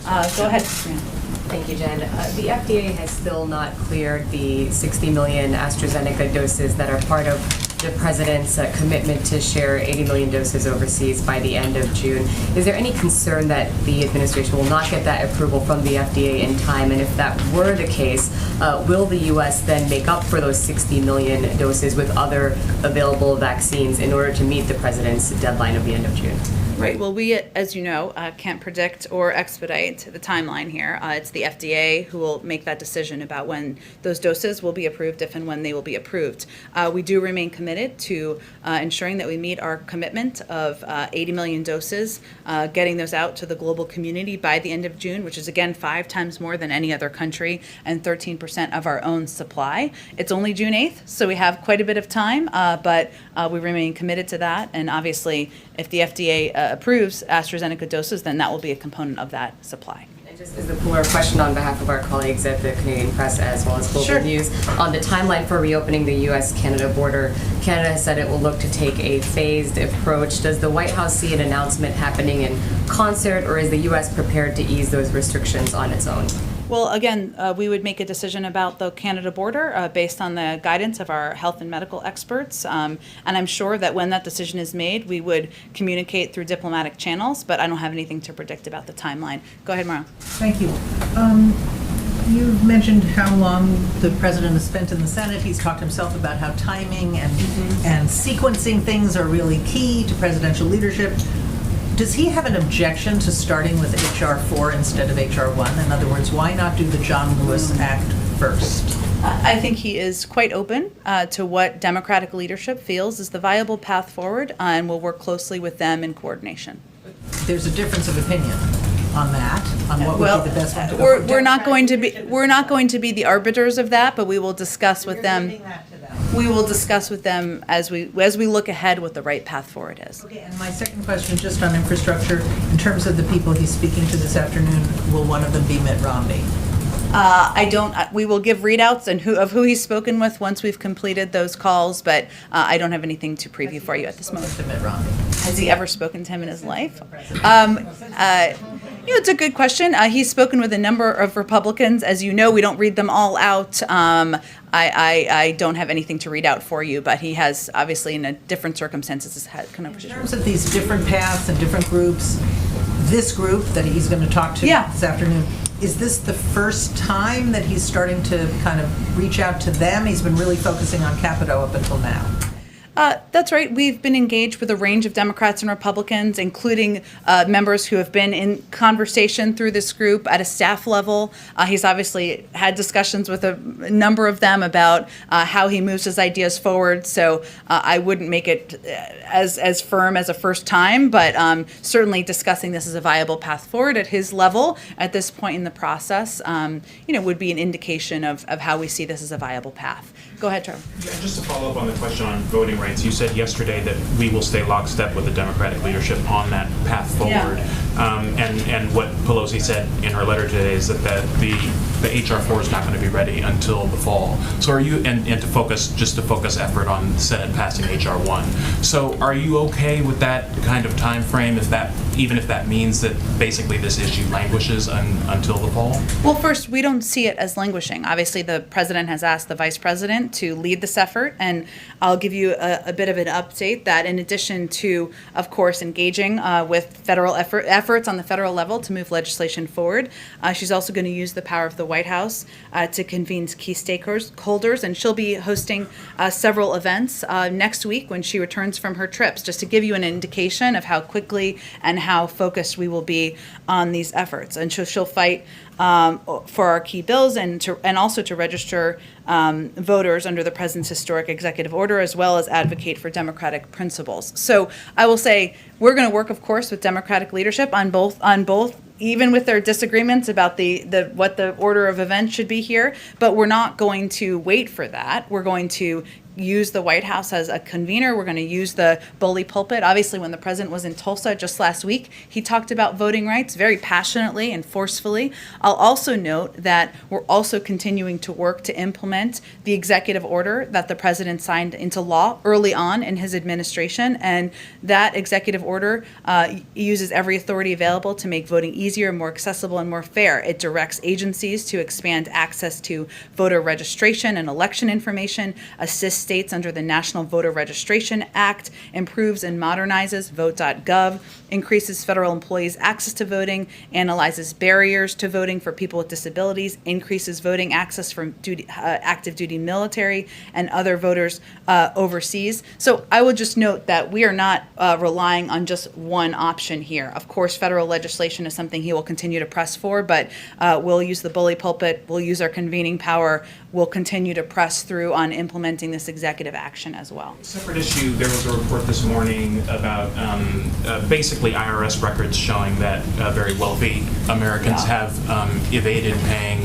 Go ahead, Sabrina.
Thank you, Jen. The FDA has still not cleared the 60 million AstraZeneca doses that are part of the president's commitment to share 80 million doses overseas by the end of June. Is there any concern that the administration will not get that approval from the FDA in time? And if that were the case, will the U.S. then make up for those 60 million doses with other available vaccines in order to meet the president's deadline of the end of June?
Right. Well, we, as you know, can't predict or expedite the timeline here. It's the FDA who will make that decision about when those doses will be approved, if and when they will be approved. We do remain committed to ensuring that we meet our commitment of 80 million doses, getting those out to the global community by the end of June, which is, again, 5 times more than any other country and 13% of our own supply. It's only June 8th, so we have quite a bit of time, but we remain committed to that. And obviously, if the FDA approves AstraZeneca doses, then that will be a component of that supply.
And just as a polar question on behalf of our colleagues at the Canadian Press as well as Global News, on the timeline for reopening the U.S.-Canada border, Canada has said it will look to take a phased approach. Does the White House see an announcement happening in concert, or is the U.S. prepared to ease those restrictions on its own?
Well, again, we would make a decision about the Canada border based on the guidance of our health and medical experts. And I'm sure that when that decision is made, we would communicate through diplomatic channels, but I don't have anything to predict about the timeline. Go ahead, Mauro.
Thank you. You've mentioned how long the president has spent in the Senate. He's talked himself about how timing and sequencing things are really key to presidential leadership. Does he have an objection to starting with H.R. 4 instead of H.R. 1? In other words, why not do the John Lewis Act first?
I think he is quite open to what Democratic leadership feels is the viable path forward, and will work closely with them in coordination.
There's a difference of opinion on that, on what would be the best one to go for.
We're not going to be the arbiters of that, but we will discuss with them. We will discuss with them as we look ahead what the right path forward is.
Okay, and my second question, just on infrastructure, in terms of the people he's speaking to this afternoon, will one of them be Mitt Romney?
We will give readouts of who he's spoken with once we've completed those calls, but I don't have anything to preview for you at this moment.
To Mitt Romney.
Has he ever spoken to him in his life? It's a good question. He's spoken with a number of Republicans. As you know, we don't read them all out. I don't have anything to read out for you, but he has, obviously, in a different circumstances, had conversations.
In terms of these different paths and different groups, this group that he's going to talk to this afternoon, is this the first time that he's starting to kind of reach out to them? He's been really focusing on Capito up until now.
That's right. We've been engaged with a range of Democrats and Republicans, including members who have been in conversation through this group at a staff level. He's obviously had discussions with a number of them about how he moves his ideas forward. So I wouldn't make it as firm as a first time, but certainly discussing this as a viable path forward at his level at this point in the process, would be an indication of how we see this as a viable path. Go ahead, Trevor.
Yeah, just to follow up on the question on voting rights, you said yesterday that we will stay lockstep with the Democratic leadership on that path forward. And what Pelosi said in her letter today is that the H.R. 4 is not going to be ready until the fall. So are you, and to focus effort on Senate passing H.R. 1. So are you okay with that kind of time frame, even if that means that basically this issue languishes until the fall?
Well, first, we don't see it as languishing. Obviously, the president has asked the vice president to lead this effort, and I'll give you a bit of an update that in addition to, of course, engaging with federal efforts on the federal level to move legislation forward, she's also going to use the power of the White House to convene key stakeholders, and she'll be hosting several events next week when she returns from her trips, just to give you an indication of how quickly and how focused we will be on these efforts. And she'll fight for our key bills and also to register voters under the president's historic executive order, as well as advocate for democratic principles. So I will say we're going to work, of course, with Democratic leadership on both, even with their disagreements about what the order of events should be here. But we're not going to wait for that. We're going to use the White House as a convener. We're going to use the bully pulpit. Obviously, when the president was in Tulsa just last week, he talked about voting rights very passionately and forcefully. I'll also note that we're also continuing to work to implement the executive order that the president signed into law early on in his administration. And that executive order uses every authority available to make voting easier, more accessible, and more fair. It directs agencies to expand access to voter registration and election information, assists states under the National Voter Registration Act, improves and modernizes vote.gov, increases federal employees' access to voting, analyzes barriers to voting for people with disabilities, increases voting access for active duty military and other voters overseas. So I would just note that we are not relying on just one option here. Of course, federal legislation is something he will continue to press for, but we'll use the bully pulpit, we'll use our convening power, we'll continue to press through on implementing this executive action as well.
Separate issue, there was a report this morning about basically IRS records showing that very wealthy Americans have evaded paying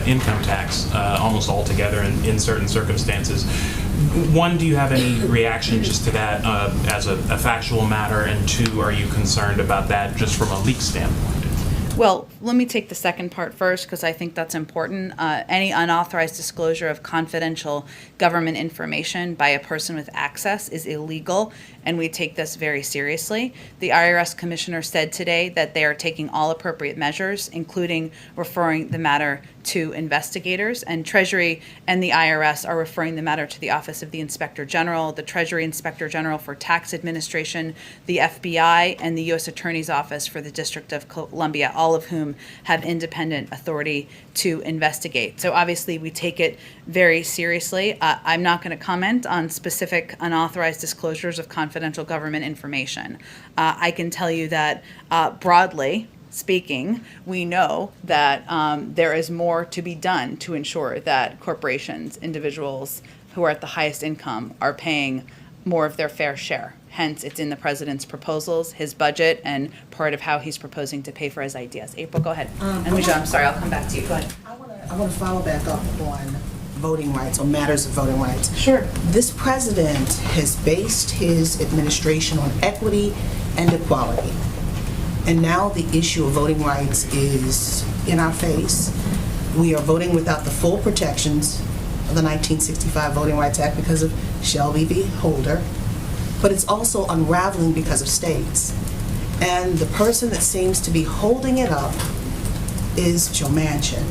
income tax almost altogether in certain circumstances. One, do you have any reaction just to that as a factual matter? And two, are you concerned about that just from a leak standpoint?
Well, let me take the second part first because I think that's important. Any unauthorized disclosure of confidential government information by a person with access is illegal, and we take this very seriously. The IRS commissioner said today that they are taking all appropriate measures, including referring the matter to investigators, and Treasury and the IRS are referring the matter to the Office of the Inspector General, the Treasury Inspector General for Tax Administration, the FBI, and the U.S. Attorney's Office for the District of Columbia, all of whom have independent authority to investigate. So obviously we take it very seriously. I'm not going to comment on specific unauthorized disclosures of confidential government information. I can tell you that broadly speaking, we know that there is more to be done to ensure that corporations, individuals who are at the highest income are paying more of their fair share. Hence, it's in the president's proposals, his budget, and part of how he's proposing to pay for his ideas. April, go ahead. And Lucia, I'm sorry, I'll come back to you. Go ahead.
I want to follow back up on voting rights, or matters of voting rights.
Sure.
This president has based his administration on equity and equality. And now the issue of voting rights is in our face. We are voting without the full protections of the 1965 Voting Rights Act because of Shelby v. Holder, but it's also unraveling because of states. And the person that seems to be holding it up is Joe Manchin.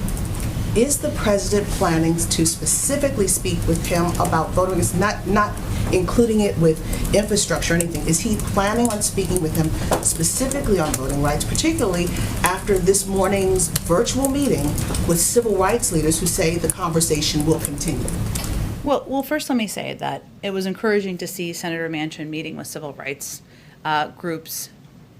Is the president planning to specifically speak with him about voting rights, not including it with infrastructure or anything? Is he planning on speaking with him specifically on voting rights, particularly after this morning's virtual meeting with civil rights leaders who say the conversation will continue?
Well, first let me say that it was encouraging to see Senator Manchin meeting with civil rights groups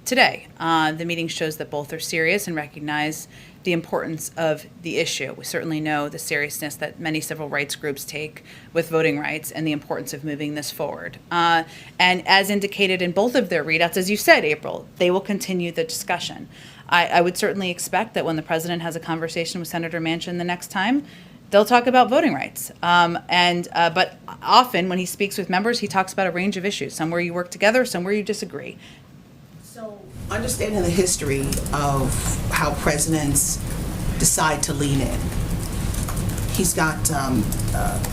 today. The meeting shows that both are serious and recognize the importance of the issue. We certainly know the seriousness that many civil rights groups take with voting rights and the importance of moving this forward. And as indicated in both of their readouts, as you said, April, they will continue the discussion. I would certainly expect that when the president has a conversation with Senator Manchin the next time, they'll talk about voting rights. But often when he speaks with members, he talks about a range of issues, some where you work together, some where you disagree.
So, understanding the history of how presidents decide to lean in, he's got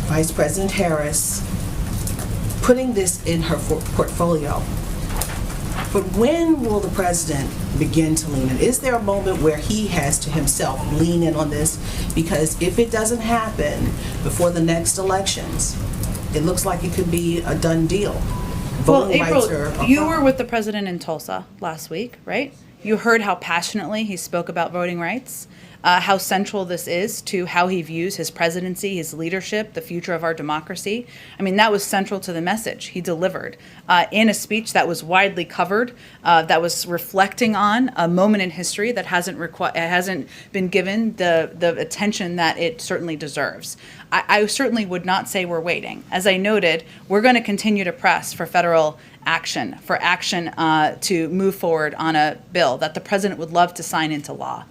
Vice President Harris putting this in her portfolio. But when will the president begin to lean in? Is there a moment where he has to himself lean in on this? Because if it doesn't happen before the next elections, it looks like it could be a done deal.
Well, April, you were with the president in Tulsa last week, right? You heard how passionately he spoke about voting rights, how central this is to how he views his presidency, his leadership, the future of our democracy. I mean, that was central to the message he delivered in a speech that was widely covered, that was reflecting on a moment in history that hasn't been given the attention that it certainly deserves. I certainly would not say we're waiting. As I noted, we're going to continue to press for federal action, to move forward on a bill that the president would love to sign into law.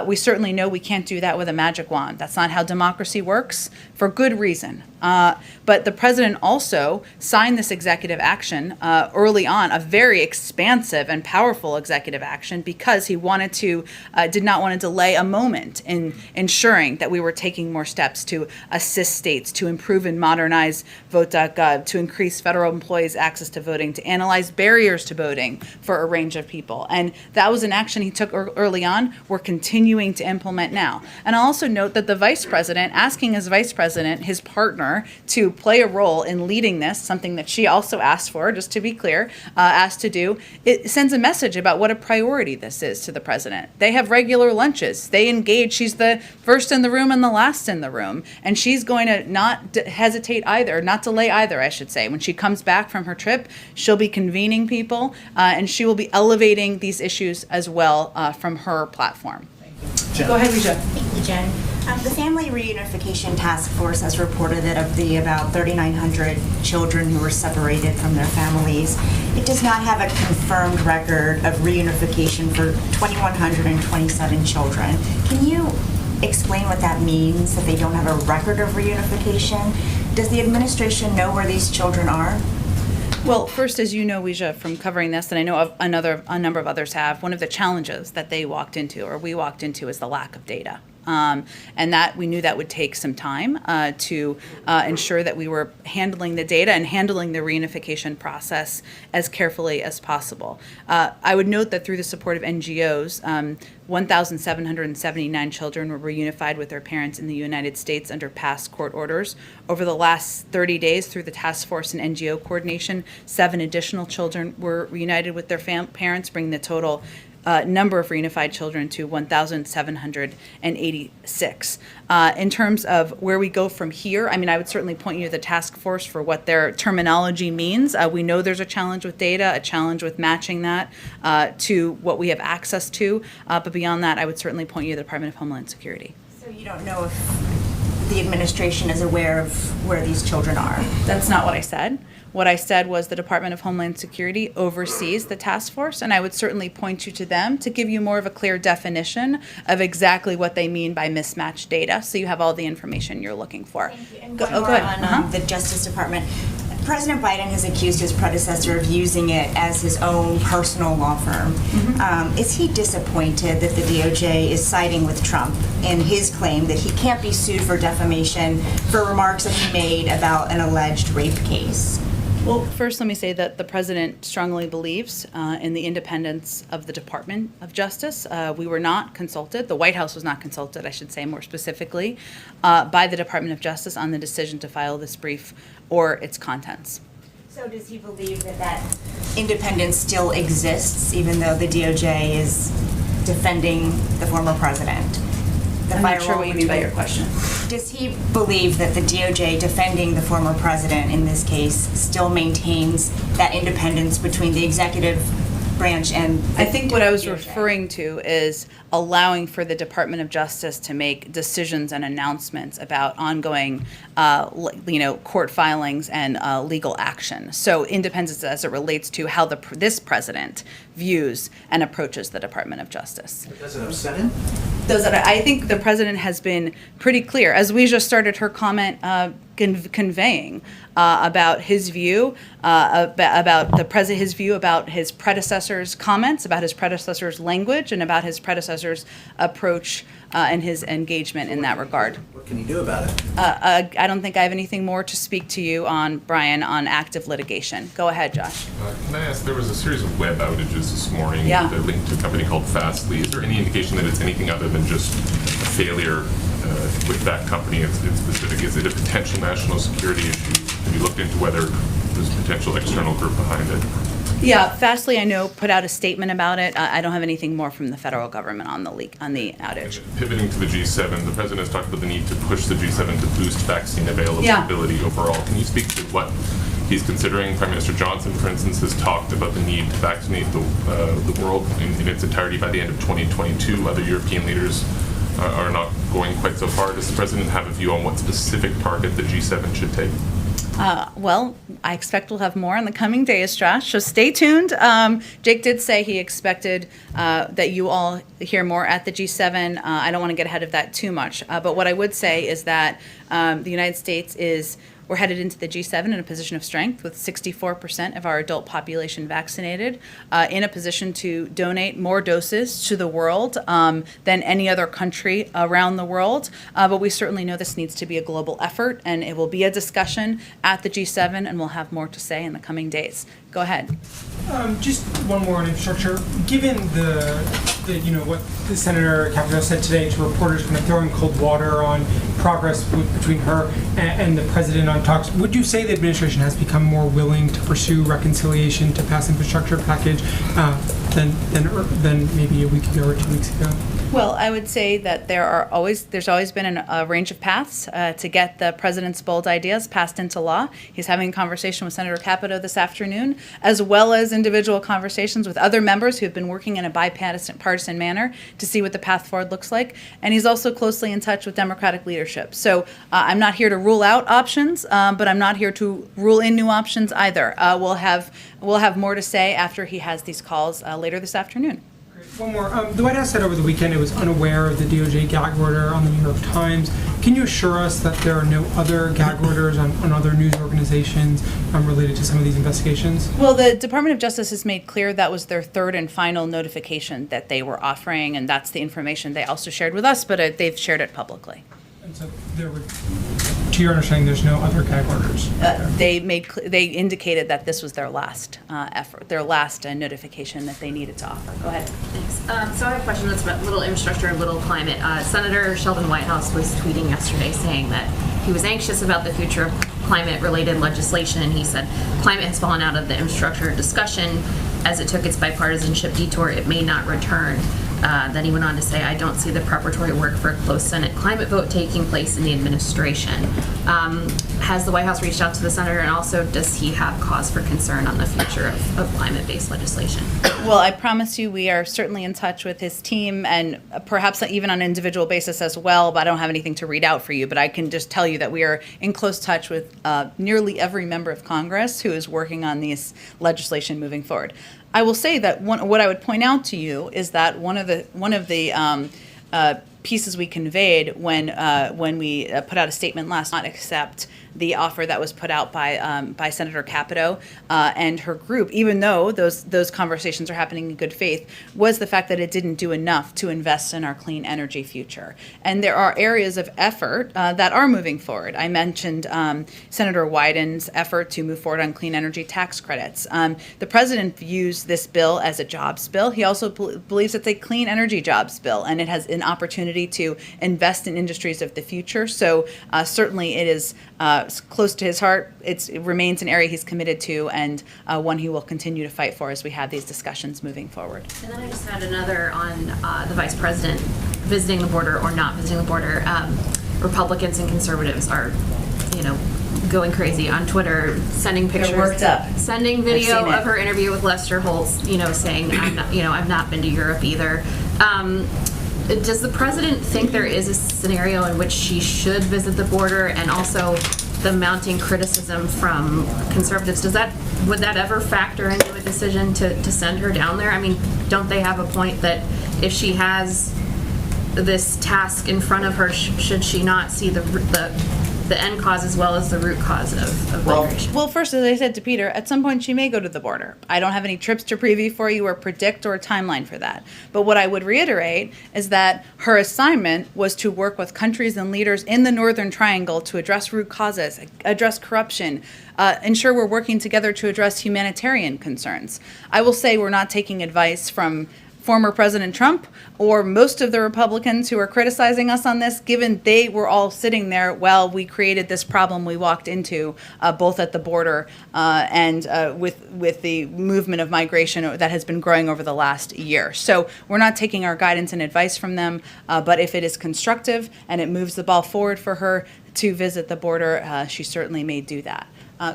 We certainly know we can't do that with a magic wand. That's not how democracy works, for good reason. But the president also signed this executive action early on, a very expansive and powerful executive action, because he did not want to delay a moment in ensuring that we were taking more steps to assist states, to improve and modernize Vote.gov, to increase federal employees' access to voting, to analyze barriers to voting for a range of people. And that was an action he took early on. We're continuing to implement now. And I'll also note that the vice president, asking his vice president, his partner, to play a role in leading this, something that she also asked for, just to be clear, asked to do, it sends a message about what a priority this is to the president. They have regular lunches. They engage. She's the first in the room and the last in the room. And she's going to not hesitate either, not delay either, I should say. When she comes back from her trip, she'll be convening people, and she will be elevating these issues as well from her platform. Go ahead, Risha.
Thank you, Jen. The Family Reunification Task Force has reported that of the about 3,900 children who were separated from their families, it does not have a confirmed record of reunification for 2,127 children. Can you explain what that means, that they don't have a record of reunification? Does the administration know where these children are?
Well, first, as you know, Weijia, from covering this, and I know a number of others have, one of the challenges that they walked into, or we walked into, is the lack of data. And that we knew that would take some time to ensure that we were handling the data and handling the reunification process as carefully as possible. I would note that through the support of NGOs, 1,779 children were reunified with their parents in the United States under past court orders. Over the last 30 days, through the task force and NGO coordination, 7 additional children were reunited with their parents, bringing the total number of reunified children to 1,786. In terms of where we go from here, I mean, I would certainly point you to the task force for what their terminology means. We know there's a challenge with data, a challenge with matching that to what we have access to. But beyond that, I would certainly point you to the Department of Homeland Security.
So you don't know if the administration is aware of where these children are?
That's not what I said. What I said was the Department of Homeland Security oversees the task force, and I would certainly point you to them to give you more of a clear definition of exactly what they mean by mismatched data, so you have all the information you're looking for.
Thank you. And
Go
one more
ahead.
on the Justice Department. President Biden has accused his predecessor of using it as his own personal law firm. Is he disappointed that the DOJ is siding with Trump in his claim that he can't be sued for defamation for remarks that he made about an alleged rape case?
Well, first, let me say that the president strongly believes in the independence of the Department of Justice. We were not consulted, the White House was not consulted, I should say more specifically, by the Department of Justice on the decision to file this brief or its contents.
So does he believe that that independence still exists, even though the DOJ is defending the former president?
I'm not sure what you mean by your question.
Does he believe that the DOJ defending the former president in this case still maintains that independence between the executive branch and the
I think what I was
DOJ?
referring to is allowing for the Department of Justice to make decisions and announcements about ongoing, court filings and legal action. So independence as it relates to how this president views and approaches the Department of Justice.
Does it upset him?
I think the president has been pretty clear, as we just started her comment conveying about his view his view about his predecessor's comments, about his predecessor's language, and about his predecessor's approach and his engagement in that regard.
What can he do about it?
I don't think I have anything more to speak to you on, Brian, on active litigation. Go ahead, Josh.
Can I ask, there was a series of web outages this morning
Yeah.
that linked to a company called Fastly. Is there any indication that it's anything other than just a failure with that company in specific? Is it a potential national security issue? Have you looked into whether there's a potential external group behind it?
Yeah, Fastly, I know, put out a statement about it. I don't have anything more from the federal government on the outage.
Pivoting to the G7, the president has talked about the need to push the G7 to boost vaccine availability overall. Can you speak to what he's considering? Prime Minister Johnson, for instance, has talked about the need to vaccinate the world in its entirety by the end of 2022. Other European leaders are not going quite so far. Does the president have a view on what specific target the G7 should take?
Well, I expect we'll have more in the coming days, Josh, so stay tuned. Jake did say he expected that you all hear more at the G7. I don't want to get ahead of that too much, but what I would say is that the United States we're headed into the G7 in a position of strength with 64% of our adult population vaccinated, in a position to donate more doses to the world than any other country around the world. But we certainly know this needs to be a global effort, and it will be a discussion at the G7, and we'll have more to say in the coming days. Go ahead.
Just one more on infrastructure. Given what the Senator Capito said today to reporters, kind of throwing cold water on progress between her and the president on talks, would you say the administration has become more willing to pursue reconciliation to pass infrastructure package than maybe a week ago or 2 weeks ago?
Well, I would say that there's always been a range of paths to get the president's bold ideas passed into law. He's having a conversation with Senator Capito this afternoon, as well as individual conversations with other members who have been working in a bipartisan manner to see what the path forward looks like. And he's also closely in touch with Democratic leadership. So I'm not here to rule out options, but I'm not here to rule in new options either. We'll have more to say after he has these calls later this afternoon.
One more. The White House said over the weekend it was unaware of the DOJ gag order on the New York Times. Can you assure us that there are no other gag orders on other news organizations related to some of these investigations?
Well, the Department of Justice has made clear that was their third and final notification that they were offering, and that's the information they also shared with us, but they've shared it publicly.
And so there would, to your understanding, there's no other gag orders?
They indicated that this was their last effort, their last notification that they needed to offer. Go ahead.
Thanks. So I have a question that's about little infrastructure and little climate. Senator Sheldon Whitehouse was tweeting yesterday saying that he was anxious about the future of climate-related legislation, and he said climate has fallen out of the infrastructure discussion as it took its bipartisanship detour. It may not return. Then he went on to say, I don't see the preparatory work for a close Senate climate vote taking place in the administration. Has the White House reached out to the senator, and also does he have cause for concern on the future of climate-based legislation?
Well, I promise you we are certainly in touch with his team, and perhaps even on an individual basis as well, but I don't have anything to read out for you. But I can just tell you that we are in close touch with nearly every member of Congress who is working on this legislation moving forward. I will say that what I would point out to you is that one of the pieces we conveyed when we put out a statement last night, not accept the offer that was put out by Senator Capito and her group, even though those conversations are happening in good faith, was the fact that it didn't do enough to invest in our clean energy future. And there are areas of effort that are moving forward. I mentioned Senator Wyden's effort to move forward on clean energy tax credits. The president views this bill as a jobs bill. He also believes it's a clean energy jobs bill, and it has an opportunity to invest in industries of the future. So certainly it is close to his heart. It remains an area he's committed to, and one he will continue to fight for as we have these discussions moving forward.
And then I just had another on the vice president visiting the border or not visiting the border. Republicans and conservatives are, going crazy on Twitter, sending pictures,
They're worked up.
sending video of her interview with Lester Holt, saying, I've not been to Europe either. Does the president think there is a scenario in which she should visit the border, and also the mounting criticism from conservatives? Would that ever factor into a decision to send her down there? I mean, don't they have a point that if she has this task in front of her, should she not see the end cause as well as the root cause of migration?
Well, first, as I said to Peter, at some point she may go to the border. I don't have any trips to preview for you or predict or a timeline for that. But what I would reiterate is that her assignment was to work with countries and leaders in the Northern Triangle to address root causes, address corruption, ensure we're working together to address humanitarian concerns. I will say we're not taking advice from former President Trump or most of the Republicans who are criticizing us on this, given they were all sitting there while we created this problem we walked into, both at the border and with the movement of migration that has been growing over the last year. So we're not taking our guidance and advice from them, but if it is constructive and it moves the ball forward for her to visit the border, she certainly may do that.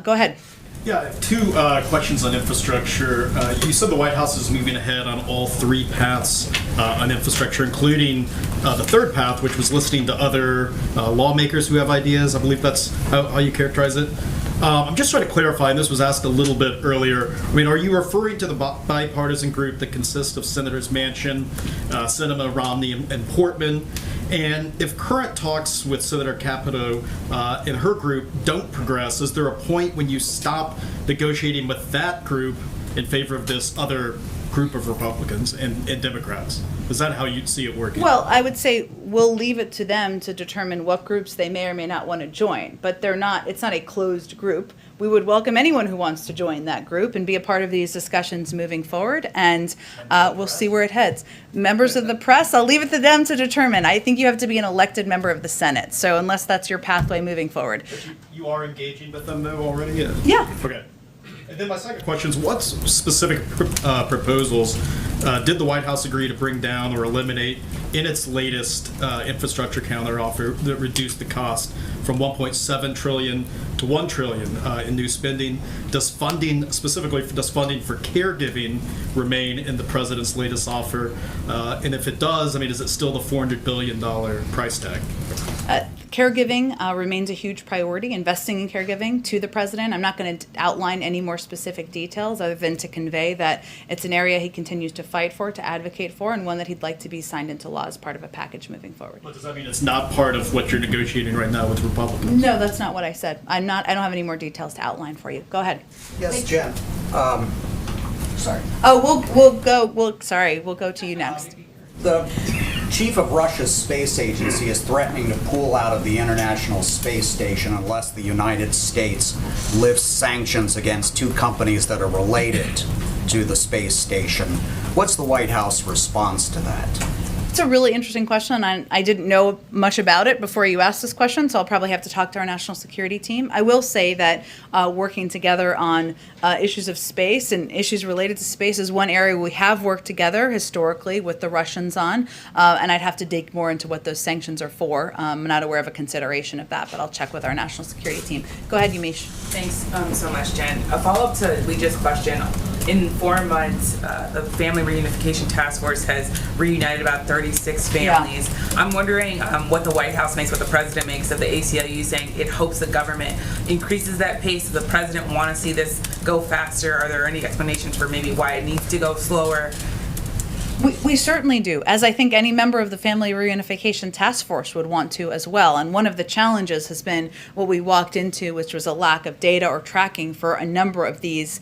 Go ahead.
Yeah, I have two questions on infrastructure. You said the White House is moving ahead on all three paths on infrastructure, including the third path, which was listening to other lawmakers who have ideas. I believe that's how you characterize it. I'm just trying to clarify, and this was asked a little bit earlier. I mean, are you referring to the bipartisan group that consists of Senators Manchin, Sinema, Romney, and Portman? And if current talks with Senator Capito and her group don't progress, is there a point when you stop negotiating with that group in favor of this other group of Republicans and Democrats? Is that how you see it working?
Well, I would say we'll leave it to them to determine what groups they may or may not want to join, but it's not a closed group. We would welcome anyone who wants to join that group and be a part of these discussions moving forward, and we'll see where it heads. Members of the press, I'll leave it to them to determine. I think you have to be an elected member of the Senate, so unless that's your pathway moving forward.
But you are engaging with them, though, already?
Yeah.
Okay. And then my second question is, what specific proposals did the White House agree to bring down or eliminate in its latest infrastructure counteroffer that reduced the cost from $1.7 trillion to $1 trillion in new spending? Does funding for caregiving remain in the president's latest offer? And if it does, I mean, is it still the $400 billion price tag?
Caregiving remains a huge priority, investing in caregiving to the president. I'm not going to outline any more specific details other than to convey that it's an area he continues to fight for, to advocate for, and one that he'd like to be signed into law as part of a package moving forward.
But does that mean it's not part of what you're negotiating right now with Republicans?
No, that's not what I said. I don't have any more details to outline for you. Go ahead.
Yes, Jen. Sorry.
Oh, we'll go to you next.
The chief of Russia's space agency is threatening to pull out of the International Space Station unless the United States lifts sanctions against two companies that are related to the space station. What's the White House response to that?
It's a really interesting question, and I didn't know much about it before you asked this question, so I'll probably have to talk to our national security team. I will say that working together on issues of space and issues related to space is one area we have worked together historically with the Russians on, and I'd have to dig more into what those sanctions are for. I'm not aware of a consideration of that, but I'll check with our national security team. Go ahead, Yamiche.
Thanks so much, Jen. A follow-up to Leja's question. In 4 months, the Family Reunification Task Force has reunited about 36 families. Yeah. I'm wondering what the White House makes, what the president makes of the ACLU saying it hopes the government increases that pace. Does the president want to see this go faster? Are there any explanations for maybe why it needs to go slower?
We certainly do, as I think any member of the Family Reunification Task Force would want to as well. And one of the challenges has been what we walked into, which was a lack of data or tracking for a number of these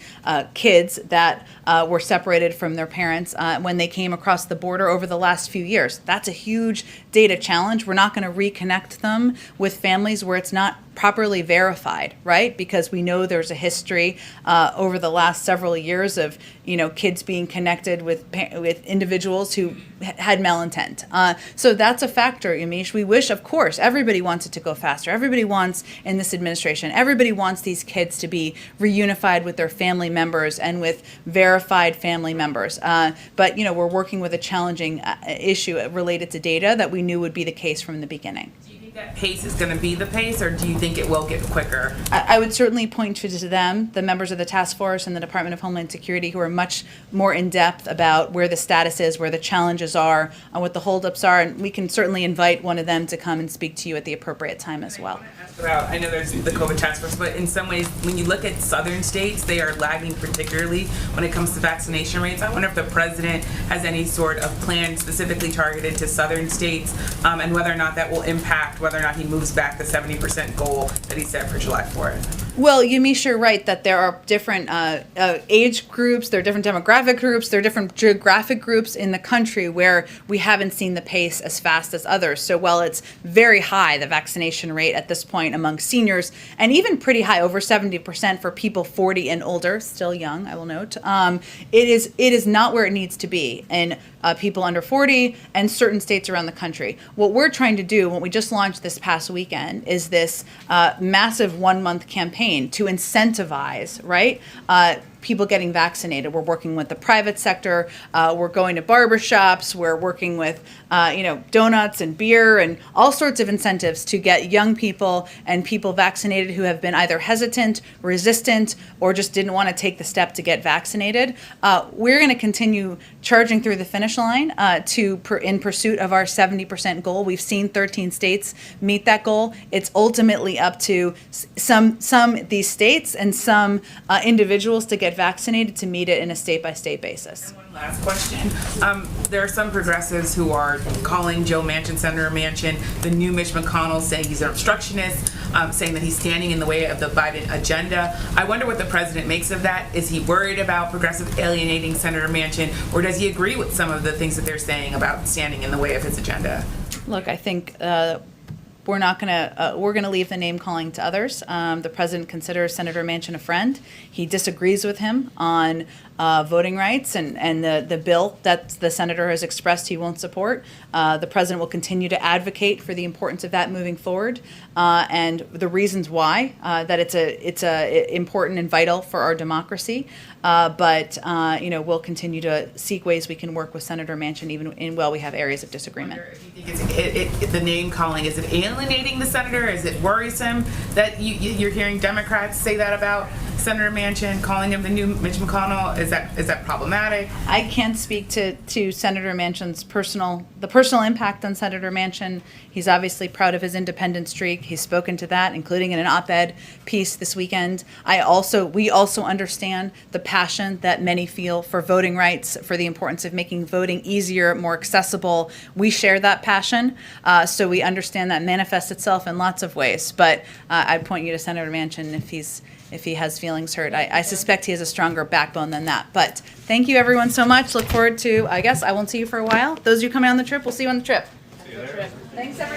kids that were separated from their parents when they came across the border over the last few years. That's a huge data challenge. We're not going to reconnect them with families where it's not properly verified, right? Because we know there's a history over the last several years of, kids being connected with individuals who had malintent. So that's a factor, Yamiche. We wish, of course, everybody wants it to go faster. Everybody wants, in this administration, everybody wants these kids to be reunified with their family members and with verified family members. But, we're working with a challenging issue related to data that we knew would be the case from the beginning.
That pace is going to be the pace, or do you think it will get quicker?
I would certainly point to them, the members of the task force and the Department of Homeland Security, who are much more in depth about where the status is, where the challenges are, and what the holdups are, and we can certainly invite one of them to come and speak to you at the appropriate time as well.
I know there's the COVID task force, but in some ways, when you look at southern states, they are lagging particularly when it comes to vaccination rates. I wonder if the president has any sort of plan specifically targeted to southern states, and whether or not that will impact whether or not he moves back the 70% goal that he set for July 4th.
Well, Yamiche, you're right that there are different age groups, there are different demographic groups, there are different geographic groups in the country where we haven't seen the pace as fast as others. So while it's very high, the vaccination rate at this point among seniors, and even pretty high, over 70% for people 40 and older, still young, I will note, it is not where it needs to be in people under 40 and certain states around the country. What we're trying to do, what we just launched this past weekend, is this massive 1-month campaign to incentivize, right? People getting vaccinated. We're working with the private sector. We're going to barbershops. We're working with, donuts and beer and all sorts of incentives to get young people and people vaccinated who have been either hesitant, resistant, or just didn't want to take the step to get vaccinated. We're going to continue charging through the finish line in pursuit of our 70% goal. We've seen 13 states meet that goal. It's ultimately up to some these states and some individuals to get vaccinated to meet it in a state-by-state basis.
And one last question. There are some progressives who are calling Joe Manchin, Senator Manchin, the new Mitch McConnell, saying he's an obstructionist, saying that he's standing in the way of the Biden agenda. I wonder what the president makes of that. Is he worried about progressive alienating Senator Manchin, or does he agree with some of the things that they're saying about standing in the way of his agenda?
Look, I think we're gonna leave the name calling to others. The president considers Senator Manchin a friend. He disagrees with him on voting rights and the bill that the senator has expressed he won't support. The president will continue to advocate for the importance of that moving forward, and the reasons why that it's important and vital for our democracy. But we'll continue to seek ways we can work with Senator Manchin even while we have areas of disagreement.
The name calling, is it alienating alienating the senator? Is it worrisome that you're hearing Democrats say that about Senator Manchin, calling him the new Mitch McConnell? Is that problematic?
I can't speak to Senator Manchin's personal impact on Senator Manchin. He's obviously proud of his independent streak. He's spoken to that, including in an op-ed piece this weekend. We also understand the passion that many feel for voting rights, for the importance of making voting easier, more accessible. We share that passion, so we understand that manifests itself in lots of ways. But I'd point you to Senator Manchin if he has feelings hurt. I suspect he has a stronger backbone than that. But thank you everyone so much. Look forward to, I guess I won't see you for a while. Those of you coming on the trip, we'll see you on the trip. See you there. Thanks everyone.